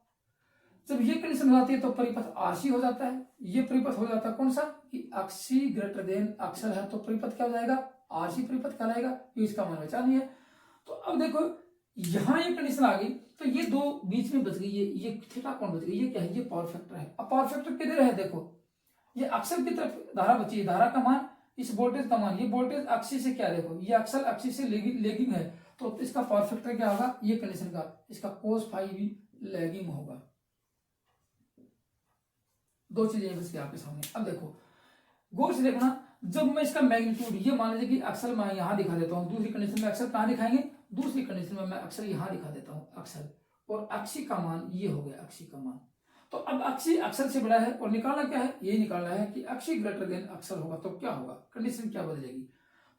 जब ये कंडीशन हो जाती है तो परिपथ आरसी हो जाता है। ये परिपथ हो जाता है कौन सा? कि अक्षी ग्रेटर देन अक्षल है तो परिपथ क्या हो जाएगा, आरसी परिपथ कहलाएगा, ये इसका मान बचा नहीं है। तो अब देखो यहां ये कंडीशन आ गई, तो ये दो बीच में बच गई, ये थीटा कौन बच गई, ये क्या है, ये पावर फैक्टर है। अब पावर फैक्टर किधर है, देखो ये अक्षल की तरफ धारा बची है, धारा का मान इस वोल्टेज का मान, ये वोल्टेज अक्षी से क्या, देखो ये अक्षल अक्षी से लेगिंग है, तो इसका पावर फैक्टर क्या होगा, ये कंडीशन का इसका cos फाई भी लैगिंग होगा। दो चीजें बस आपके सामने। अब देखो गौर से देखना, जब मैं इसका मैग्नीट्यूड, ये मान लीजिए कि अक्षर मैं यहां दिखा देता हूं, दूसरी कंडीशन में अक्षर कहां दिखाएंगे, दूसरी कंडीशन में मैं अक्षर यहां दिखा देता हूं अक्षर, और अक्षी का मान ये हो गया अक्षी का मान। तो अब अक्षी अक्षर से बड़ा है और निकालना क्या है, ये निकालना है कि अक्षी ग्रेटर देन अक्षर होगा तो क्या होगा, कंडीशन क्या बदलेगी।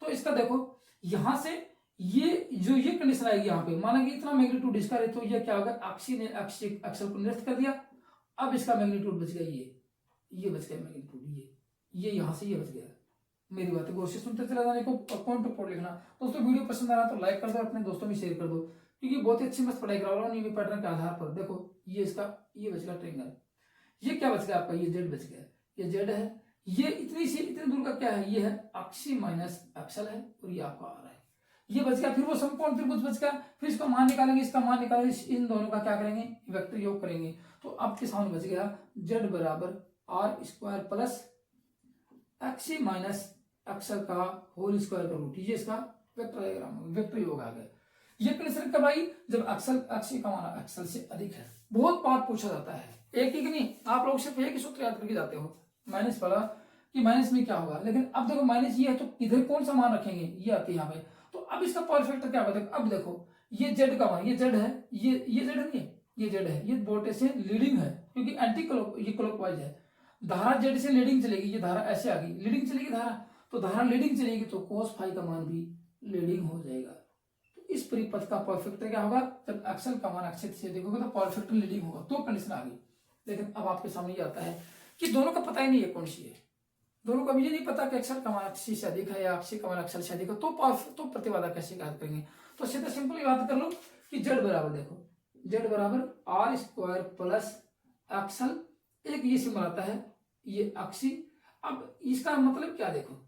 तो इसका देखो यहां से ये जो ये कंडीशन आएगी यहाँ पे, माना कि इतना मैग्नीट्यूड इसका है, तो ये क्या होगा, अक्षी ने अक्षी अक्षर को निरस्त कर दिया। अब इसका मैग्नीट्यूड बच गया, ये बच गया मैग्नीट्यूड, ये यहां से ये बच गया। मेरी बात गौर से सुनते चला जाने को, पॉइंट टू पॉइंट लिखना। दोस्तों वीडियो पसंद आ रहा तो लाइक कर दो, अपने दोस्तों में शेयर कर दो, क्योंकि बहुत ही अच्छी मस्त पढ़ाई करा रहा हूँ न्यू पैटर्न के आधार पर। देखो ये इसका ये बच गया ट्रायंगल, ये क्या बच गया आपका, ये जेड बच गया, ये जेड है, ये इतनी दूर का क्या है, ये है अक्षी माइनस अक्षल है, और ये आपका आ रहा है, ये बच गया। फिर वो समकोण त्रिभुज बच गया, फिर इसका मान निकालेंगे, इसका मान निकालेंगे, इन दोनों का क्या करेंगे, वेक्टर योग करेंगे। तो अब के सामने बच गया जेड बराबर R square plus X C minus अक्षर का होल स्क्वायर का रूट, ये इसका वेक्टर डायग्राम, वेक्टर योग आ गया। ये कंडीशन कब आई, जब अक्षर अक्षी का मान अक्षर से अधिक है। बहुत बार पूछा जाता है, एक ही नहीं, आप लोग सिर्फ एक ही सूत्र याद करके जाते हो माइनस वाला, कि माइनस में क्या होगा। लेकिन अब देखो माइनस ये है तो इधर कौन सा मान रखेंगे, ये आती है यहाँ पे। तो अब इसका पावर फैक्टर क्या होगा, अब देखो ये जेड का मान, ये जेड है, ये जेड नहीं है, ये जेड है, ये वोल्टेज से लीडिंग है, क्योंकि एंटी क्लॉक, ये क्लॉकवाइज है, धारा जेड से लीडिंग चलेगी, ये धारा ऐसे आ गई, लीडिंग चलेगी धारा, तो धारा लीडिंग चलेगी तो cos फाई का मान भी लीडिंग हो जाएगा। तो इस परिपथ का पावर फैक्टर क्या होगा, जब अक्षर का मान अक्षर से देखोगे तो पावर फैक्टर लीडिंग होगा। तो कंडीशन आ गई। लेकिन अब आपके सामने ये आता है कि दोनों का पता ही नहीं है कौन सी है, दोनों को ये नहीं पता कि अक्षर का मान अक्षी से अधिक है या अक्षी का मान अक्षर से अधिक है, तो प्रतिबाधा कैसे ज्ञात करेंगे। तो सीधा सिंपल बात कर लो कि जेड बराबर, देखो जेड बराबर आर स्क्वायर प्लस अक्षल, एक ये सिंबल आता है, ये अक्षी। अब इसका मतलब क्या, देखो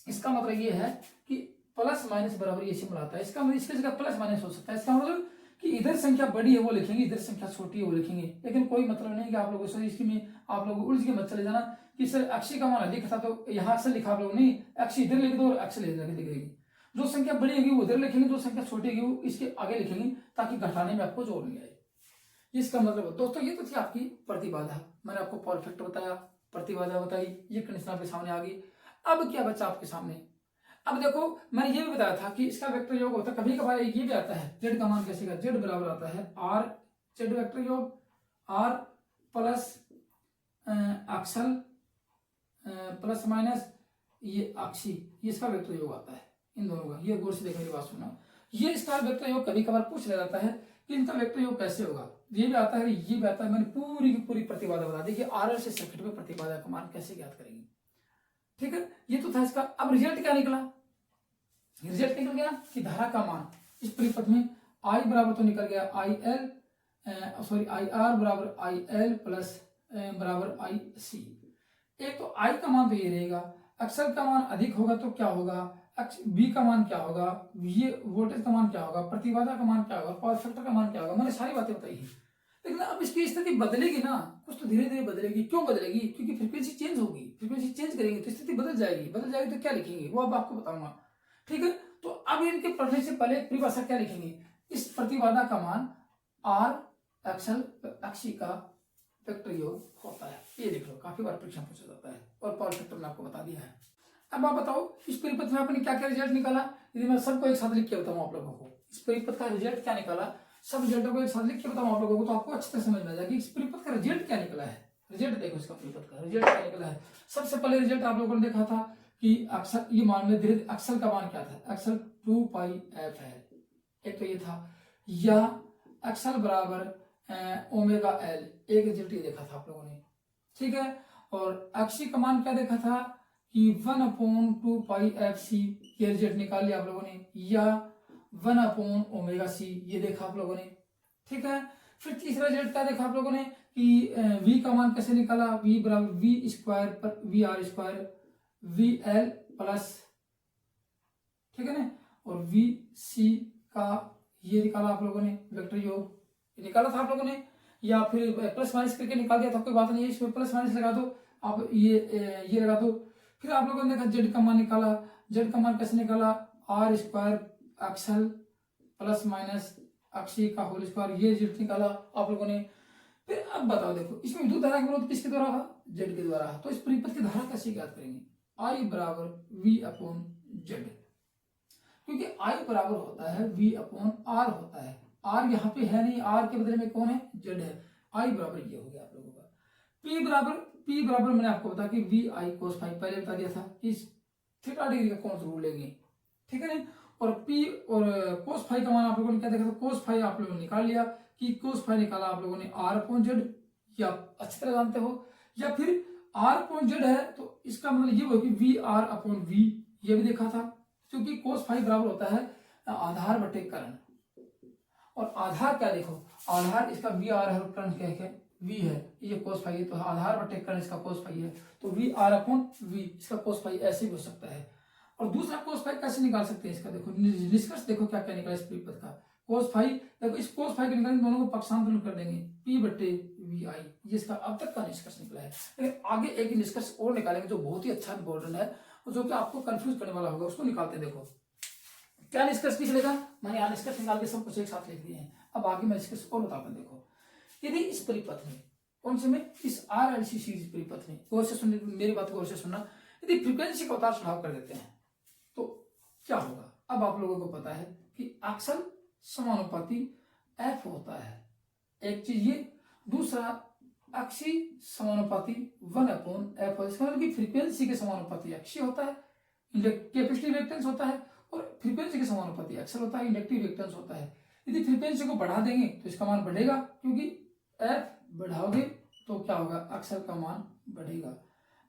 इसका मतलब ये है कि प्लस माइनस बराबर ये सिंबल आता है, इसका मतलब इसकी जगह प्लस माइनस हो सकता है। इसका मतलब कि इधर संख्या बड़ी है वो लिखेंगे, इधर संख्या छोटी है वो लिखेंगे। लेकिन कोई मतलब नहीं कि आप लोगों से इसमें आप लोग उलझ के मत चले जाना कि सर अक्षी का मान अधिक था तो यहाँ से लिखा, आप लोग नहीं, अक्षी इधर लिख दो और अक्षर इधर लिख देंगे। जो संख्या बड़ी होगी वो उधर लिखेंगे, जो संख्या छोटी होगी वो इसके आगे लिखेंगे, ताकि घटाने में आपको जोर नहीं आए। इसका मतलब दोस्तों ये तो थी आपकी प्रतिबाधा, मैंने आपको पावर फैक्टर बताया, प्रतिबाधा बताई, ये कंडीशन आपके सामने आ गई। अब क्या बचा आपके सामने, अब देखो मैंने ये भी बताया था कि इसका वेक्टर योग होता है, कभी कभार ये भी आता है, जेड का मान कैसे का, जेड बराबर आता है आर, जेड वेक्टर योग R plus X L plus minus ये अक्षी, ये इसका वेक्टर योग आता है इन दोनों का। ये गौर से देखने की बात सुना, ये इसका वेक्टर योग कभी कभार पूछ लिया जाता है कि इनका वेक्टर योग कैसे होगा, ये भी आता है, ये भी आता है। मैंने पूरी की पूरी प्रतिबाधा बता दी कि आरएलसी सर्किट में प्रतिबाधा का मान कैसे ज्ञात करेंगे। ठीक है, ये तो था इसका। अब रिजल्ट क्या निकला, रिजल्ट निकल गया कि धारा का मान इस परिपथ में आई बराबर तो निकल गया I L, sorry I R बराबर आई एल प्लस बराबर आई सी। एक तो आई का मान तो ये रहेगा, अक्षर का मान अधिक होगा तो क्या होगा, बी का मान क्या होगा, ये वोल्टेज का मान क्या होगा, प्रतिबाधा का मान क्या होगा, पावर फैक्टर का मान क्या होगा, मैंने सारी बातें बताई है। लेकिन अब इसकी स्थिति बदलेगी ना, कुछ तो धीरे धीरे बदलेगी। क्यों बदलेगी, क्योंकि फ्रीक्वेंसी चेंज होगी, फ्रीक्वेंसी चेंज करेंगे तो स्थिति बदल जाएगी, बदल जाएगी तो क्या लिखेंगे वो अब आपको बताऊंगा। ठीक है, तो अब इनके पढ़ने से पहले परिभाषा क्या लिखेंगे, इस प्रतिबाधा का मान आर अक्षल अक्षी का वेक्टर योग होता है, ये लिख लो, काफी बार परीक्षा पूछा जाता है, और पावर फैक्टर मैंने आपको बता दिया है। अब आप बताओ इस परिपथ में आपने क्या क्या रिजल्ट निकाला, यदि मैं सबको एक साथ लिख के बताऊं आप लोगों को, इस परिपथ का रिजल्ट क्या निकाला, सब रिजल्टों को एक साथ लिख के बताऊं आप लोगों को, तो आपको अच्छी तरह समझ में आ जाएगी इस परिपथ का रिजल्ट क्या निकला है। रिजल्ट देखो, इसका परिपथ का रिजल्ट क्या निकला है। सबसे पहले रिजल्ट आप लोगों ने देखा था कि अक्षर, ये मान में धीरे अक्षर का मान क्या था, अक्षर 2 पाई एफ है, एक तो ये था, या अक्षर बराबर ओमेगा एल, एक रिजल्ट ये देखा था आप लोगों ने। ठीक है, और अक्षी का मान क्या देखा था कि 1/2 पाई एफ सी, ये रिजल्ट निकाल लिया आप लोगों ने, या 1/ओमेगा सी, ये देखा आप लोगों ने। ठीक है, फिर तीसरा रिजल्ट क्या देखा आप लोगों ने कि v का मान कैसे निकाला, v बराबर वी स्क्वायर पर V R square V L plus, ठीक है ना, और वी सी का ये निकाला आप लोगों ने, वेक्टर योग ये निकाला था आप लोगों ने, या फिर प्लस माइनस करके निकाल दिया था, कोई बात नहीं है, इसमें प्लस माइनस लगा दो आप, ये लगा दो। फिर आप लोगों ने देखा जेड का मान निकाला, जेड का मान कैसे निकाला, r square XL plus minus XC का होल स्क्वायर, ये जेड निकाला आप लोगों ने। फिर अब बताओ, देखो इसमें विद्युत धारा का विरोध किसके द्वारा था, जेड के द्वारा, तो इस परिपथ की धारा कैसे ज्ञात करेंगे, आई बराबर वी अपॉन जेड, क्योंकि आई बराबर होता है वी अपॉन आर होता है, आर यहाँ पे है नहीं, आर के बदले में कौन है, जेड है, आई बराबर ये हो गया आप लोगों का। पी बराबर मैंने आपको बताया कि वी आई कोस फाइव, पहले बता दिया था कि थीटा डिग्री का कौन सा रूल लेंगे, ठीक है ना, और पी और कोस फाइव का मान आप लोगों ने क्या देखा था, कोस फाइव आप लोगों ने निकाल लिया कि कोस फाइव निकाला आप लोगों ने आर अपॉन जेड, या अच्छी तरह जानते हो, या फिर आर अपॉन जेड है तो इसका मतलब ये हो कि वी आर अपॉन वी, ये भी देखा था, क्योंकि कोस फाइव बराबर होता है आधार बटे कर्ण, और आधार क्या देखो, आधार इसका वी आर है, कर्ण क्या है, वी है, ये कोस फाइव, तो आधार बटे कर्ण इसका कोस फाइव है, तो वी आर अपॉन वी इसका कोस फाइव ऐसे भी हो सकता है। और दूसरा कोस फाइव कैसे निकाल सकते हैं इसका, देखो निष्कर्ष देखो क्या क्या निकला इस परिपथ का, कोस फाइव, देखो इस कोस फाइव के निकालेंगे, दोनों को पक्षांतरण कर देंगे, पी बटे वी आई, ये इसका अब तक का निष्कर्ष निकला है। लेकिन आगे एक निष्कर्ष और निकालेंगे जो बहुत ही अच्छा इंपॉर्टेंट है, जो कि आपको कंफ्यूज करने वाला होगा, उसको निकालते हैं। देखो क्या निष्कर्ष निकलेगा, मैंने यहाँ निष्कर्ष निकाल के सब कुछ एक साथ लिख दिए हैं, अब आगे मैं निष्कर्ष और बताता हूँ। देखो यदि इस परिपथ में, कौन से में, इस आर एल सी सीरीज परिपथ में, गौर से सुनने, मेरी बात गौर से सुनना, यदि फ्रीक्वेंसी का उतार चढ़ाव कर देते हैं तो क्या होगा। अब आप लोगों को पता है कि अक्सर समानुपाती एफ होता है, एक चीज ये, दूसरा अक्षी समानुपाती 1/f होता है, इसका मतलब कि फ्रीक्वेंसी के समानुपाती अक्षी होता है, कैपेसिटिव रिएक्टेंस होता है, और फ्रीक्वेंसी के समानुपाती एक्सल होता है, इंडक्टिव रिएक्टेंस होता है। यदि फ्रीक्वेंसी को बढ़ा देंगे तो इसका मान बढ़ेगा, क्योंकि एफ बढ़ाओगे तो क्या होगा, अक्सर का मान बढ़ेगा,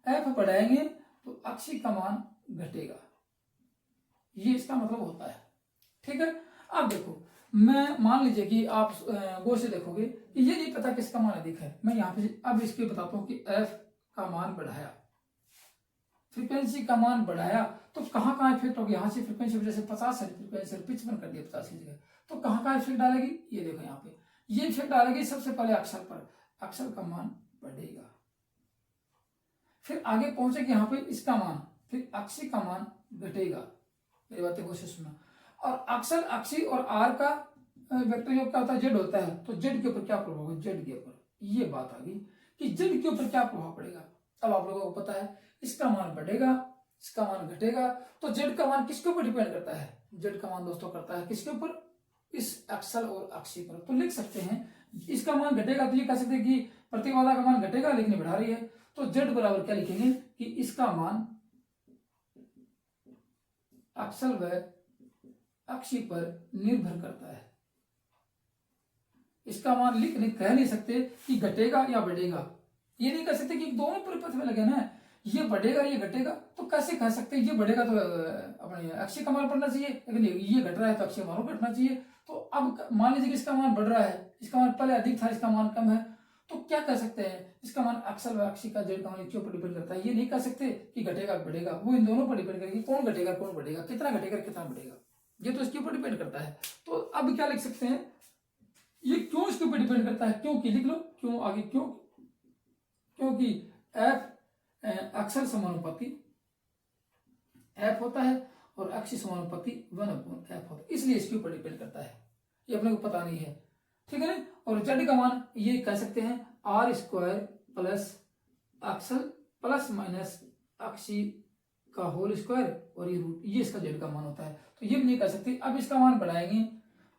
एफ बढ़ाएंगे तो अक्षी का मान घटेगा, ये इसका मतलब होता है, ठीक है। अब देखो मैं मान लीजिए कि आप गौर से देखोगे कि ये नहीं पता किसका मान अधिक है, मैं यहाँ पे अब इसके बताता हूँ कि एफ का मान बढ़ाया, फ्रीक्वेंसी का मान बढ़ाया, तो कहाँ कहाँ इफेक्ट होगा, यहाँ से फ्रीक्वेंसी वजह से 50 है, फ्रीक्वेंसी 55 कर दिया 50 की जगह, तो कहाँ कहाँ इफेक्ट डालेगी, ये देखो यहाँ पे ये इफेक्ट डालेगी सबसे पहले अक्षर पर, अक्षर का मान बढ़ेगा, फिर आगे पहुंचेगी यहाँ पे इसका मान, फिर अक्षी का मान घटेगा, मेरी बातें कोशिश सुनना, और अक्सर अक्षी और आर का वेक्टर योग क्या होता है, जेड होता है, तो जेड के ऊपर क्या प्रभाव होगा, जेड के ऊपर, ये बात आ गई कि जेड के ऊपर क्या प्रभाव पड़ेगा। अब आप लोगों को पता है इसका मान बढ़ेगा, इसका मान घटेगा, तो जेड का मान किसके ऊपर डिपेंड करता है, जेड का मान दोस्तों करता है किसके ऊपर, इस अक्सर और अक्षी पर। तो लिख सकते हैं इसका मान घटेगा, तो ये कह सकते हैं कि प्रतिबाधा का मान घटेगा, लेकिन बढ़ा रही है, तो जेड बराबर क्या लिखेंगे कि इसका मान अक्सर व अक्षी पर निर्भर करता है। इसका मान लिख कह नहीं सकते कि घटेगा या बढ़ेगा, ये नहीं कह सकते कि दोनों परिपथ में लगे ना, ये बढ़ेगा ये घटेगा, तो कैसे कह सकते हैं ये बढ़ेगा तो अपने अक्षय का मान बढ़ना चाहिए, लेकिन ये घट रहा है तो अक्षय मान घटना चाहिए। तो अब मान लीजिए कि इसका मान बढ़ रहा है, इसका मान पहले अधिक था, इसका मान कम है, तो क्या कह सकते हैं इसका मान अक्षर व अक्षय का जेड का मान क्यों पर डिपेंड करता है, ये नहीं कह सकते कि घटेगा बढ़ेगा, वो इन दोनों पर डिपेंड करेगी, कौन घटेगा कौन बढ़ेगा, कितना घटेगा कितना बढ़ेगा, ये तो इसके ऊपर डिपेंड करता है। तो अब क्या लिख सकते हैं, ये क्यों इसके ऊपर डिपेंड करता है, क्योंकि लिख लो क्यों आगे, क्यों, क्योंकि एफ अक्षर समानुपाती एफ होता है और अक्षय समानुपाती 1/f होता है, इसलिए इसके ऊपर डिपेंड करता है, ये अपने को पता नहीं है, ठीक है ना। और जेड का मान ये कह सकते हैं आर स्क्वायर प्लस अक्षर प्लस माइनस अक्षी का होल स्क्वायर और ये रूट, ये इसका जेड का मान होता है, तो ये भी नहीं कह सकते। अब इसका मान बढ़ाएंगे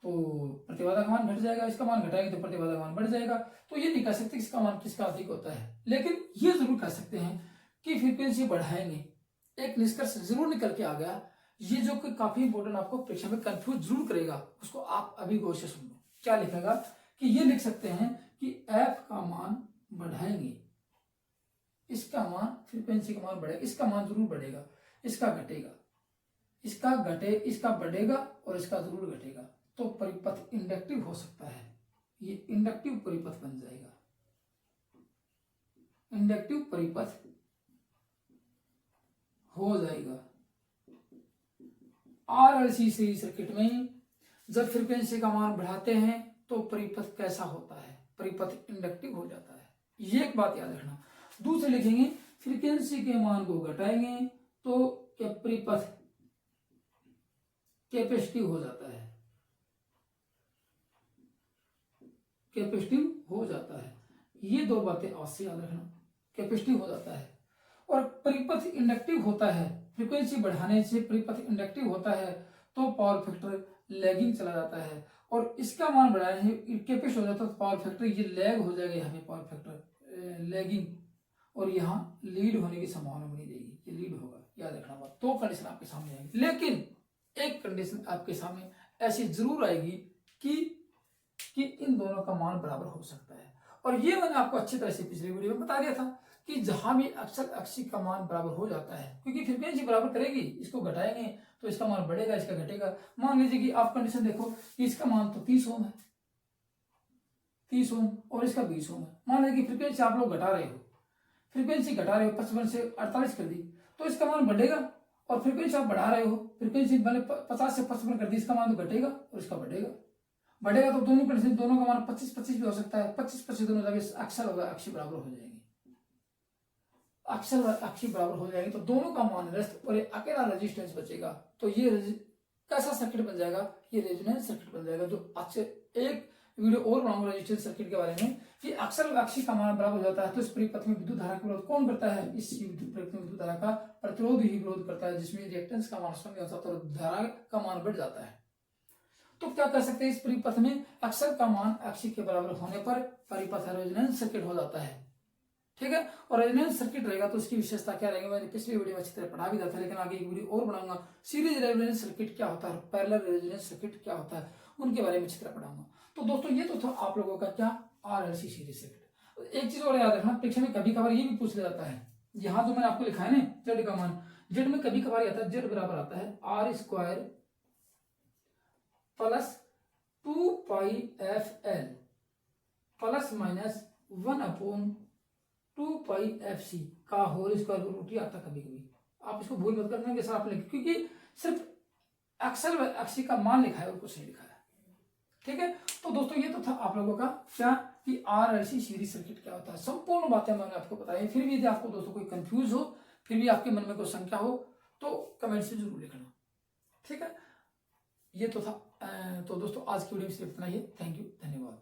तो प्रतिबाधा का मान घट जाएगा, इसका मान घटाएंगे तो प्रतिबाधा का मान बढ़ जाएगा, तो ये नहीं कह सकते इसका मान किसका अधिक होता है, लेकिन ये जरूर कह सकते हैं कि फ्रीक्वेंसी बढ़ाएंगे। एक निष्कर्ष जरूर निकल के आ गया, ये जो कि काफी इंपॉर्टेंट, आपको परीक्षा में कंफ्यूज जरूर करेगा, उसको आप अभी गौर से सुन लो। क्या लिखेगा कि ये लिख सकते हैं कि एफ का मान बढ़ाएंगे, इसका मान फ्रीक्वेंसी का मान बढ़ेगा, इसका मान जरूर बढ़ेगा, इसका घटेगा, इसका घटे, इसका बढ़ेगा और इसका जरूर घटेगा, तो परिपथ इंडक्टिव हो सकता है, ये इंडक्टिव परिपथ बन जाएगा, इंडक्टिव परिपथ हो जाएगा। आरएलसी सीरीज सर्किट में जब फ्रीक्वेंसी का मान बढ़ाते हैं तो परिपथ कैसा होता है, परिपथ इंडक्टिव हो जाता है। ये एक बात याद रखना। दूसरे लिखेंगे फ्रीक्वेंसी के मान को घटाएंगे तो परिपथ कैपेसिटिव हो जाता है, कैपेसिटिव हो जाता है। ये दो बातें अवश्य याद रखना, कैपेसिटिव हो जाता है। और परिपथ इंडक्टिव होता है, फ्रीक्वेंसी बढ़ाने से परिपथ इंडक्टिव होता है तो पावर फैक्टर लैगिंग चला जाता है, और इसका मान बढ़ाने से कैपेसिटिव हो जाता है तो पावर फैक्टर ये लैग हो जाएगा, हमें पावर फैक्टर लैगिंग, और यहाँ लीड होने की संभावना बनी रहेगी, ये लीड होगा, याद रखना बात। तो कंडीशन आपके सामने आएगी, लेकिन एक कंडीशन आपके सामने ऐसी जरूर आएगी कि इन दोनों का मान बराबर हो सकता है। और ये मैंने आपको अच्छी तरह से पिछले वीडियो में बता दिया था कि जहां भी अक्सर अक्षी का मान बराबर हो जाता है, क्योंकि फ्रीक्वेंसी बराबर करेगी, इसको घटाएंगे तो इसका मान बढ़ेगा, इसका घटेगा। मान लीजिए कि आप कंडीशन देखो कि इसका मान तो 30 ओम है, 30 ओम, और इसका 20 ओम है। मान लीजिए कि फ्रीक्वेंसी आप लोग घटा रहे हो, फ्रीक्वेंसी घटा रहे हो 55 से 48 कर दी तो इसका मान बढ़ेगा, और फ्रीक्वेंसी आप बढ़ा रहे हो, फ्रीक्वेंसी मैंने 50 से 55 कर दी, इसका मान तो घटेगा और इसका बढ़ेगा। बढ़ेगा तो दोनों कंडीशन, दोनों का मान 25-25 भी हो सकता है, 25-25 दोनों जगह अक्षर होगा, अक्षी बराबर हो जाएंगे, अक्षर अक्षी बराबर हो जाएंगे तो दोनों का मान रेस्ट और अकेला रेजिस्टेंस बचेगा। तो ये कैसा सर्किट बन जाएगा, ये रेजोनेंस सर्किट बन जाएगा। जो अच्छे एक वीडियो और बनाऊंगा रेजिस्टेंस सर्किट के बारे में कि अक्सर अक्षी का मान बराबर हो जाता है तो इस परिपथ में विद्युत धारा का विरोध कौन करता है, इस परिपथ में विद्युत धारा का प्रतिरोध ही विरोध करता है, जिसमें रिएक्टेंस का मान शून्य होता है तो धारा का मान बढ़ जाता है। तो क्या कर सकते हैं, इस परिपथ में अक्षर का मान अक्षी के बराबर होने पर परिपथ रेजोनेंस सर्किट हो जाता है, ठीक है। और रेजोनेंस सर्किट रहेगा तो उसकी विशेषता क्या रहेगी, मैंने पिछले वीडियो में अच्छी तरह पढ़ा भी था, लेकिन आगे एक वीडियो और बनाऊंगा सीरीज रेजोनेंस सर्किट क्या होता है, पैरेलल रेजोनेंस सर्किट क्या होता है, उनके बारे में अच्छी तरह पढ़ाऊंगा। तो दोस्तों ये तो था आप लोगों का क्या, आरएलसी सीरीज सर्किट। एक चीज और याद रखना, परीक्षा में कभी कभार ये भी पूछ लिया जाता है, यहाँ जो मैंने आपको लिखा है ना जेड का मान, जेड में कभी कभार आता है जेड बराबर आता है are square plus 2 pi F L plus minus 1/2 pi F C का होल स्क्वायर रूट आता कभी कभी। आप इसको भूल मत करना कि सर आप लिखे, क्योंकि सिर्फ अक्षर व अक्षी का मान लिखा है और कुछ नहीं लिखा है, ठीक है। तो दोस्तों ये तो था आप लोगों का क्या कि आरएलसी सीरीज सर्किट क्या होता है, संपूर्ण बातें मैंने आपको बताई। फिर भी यदि आपको दोस्तों कोई कंफ्यूज हो, फिर भी आपके मन में कोई शंका हो तो कमेंट से जरूर लिखना, ठीक है। ये तो था। तो दोस्तों आज की वीडियो में सिर्फ इतना ही है। थैंक यू, धन्यवाद।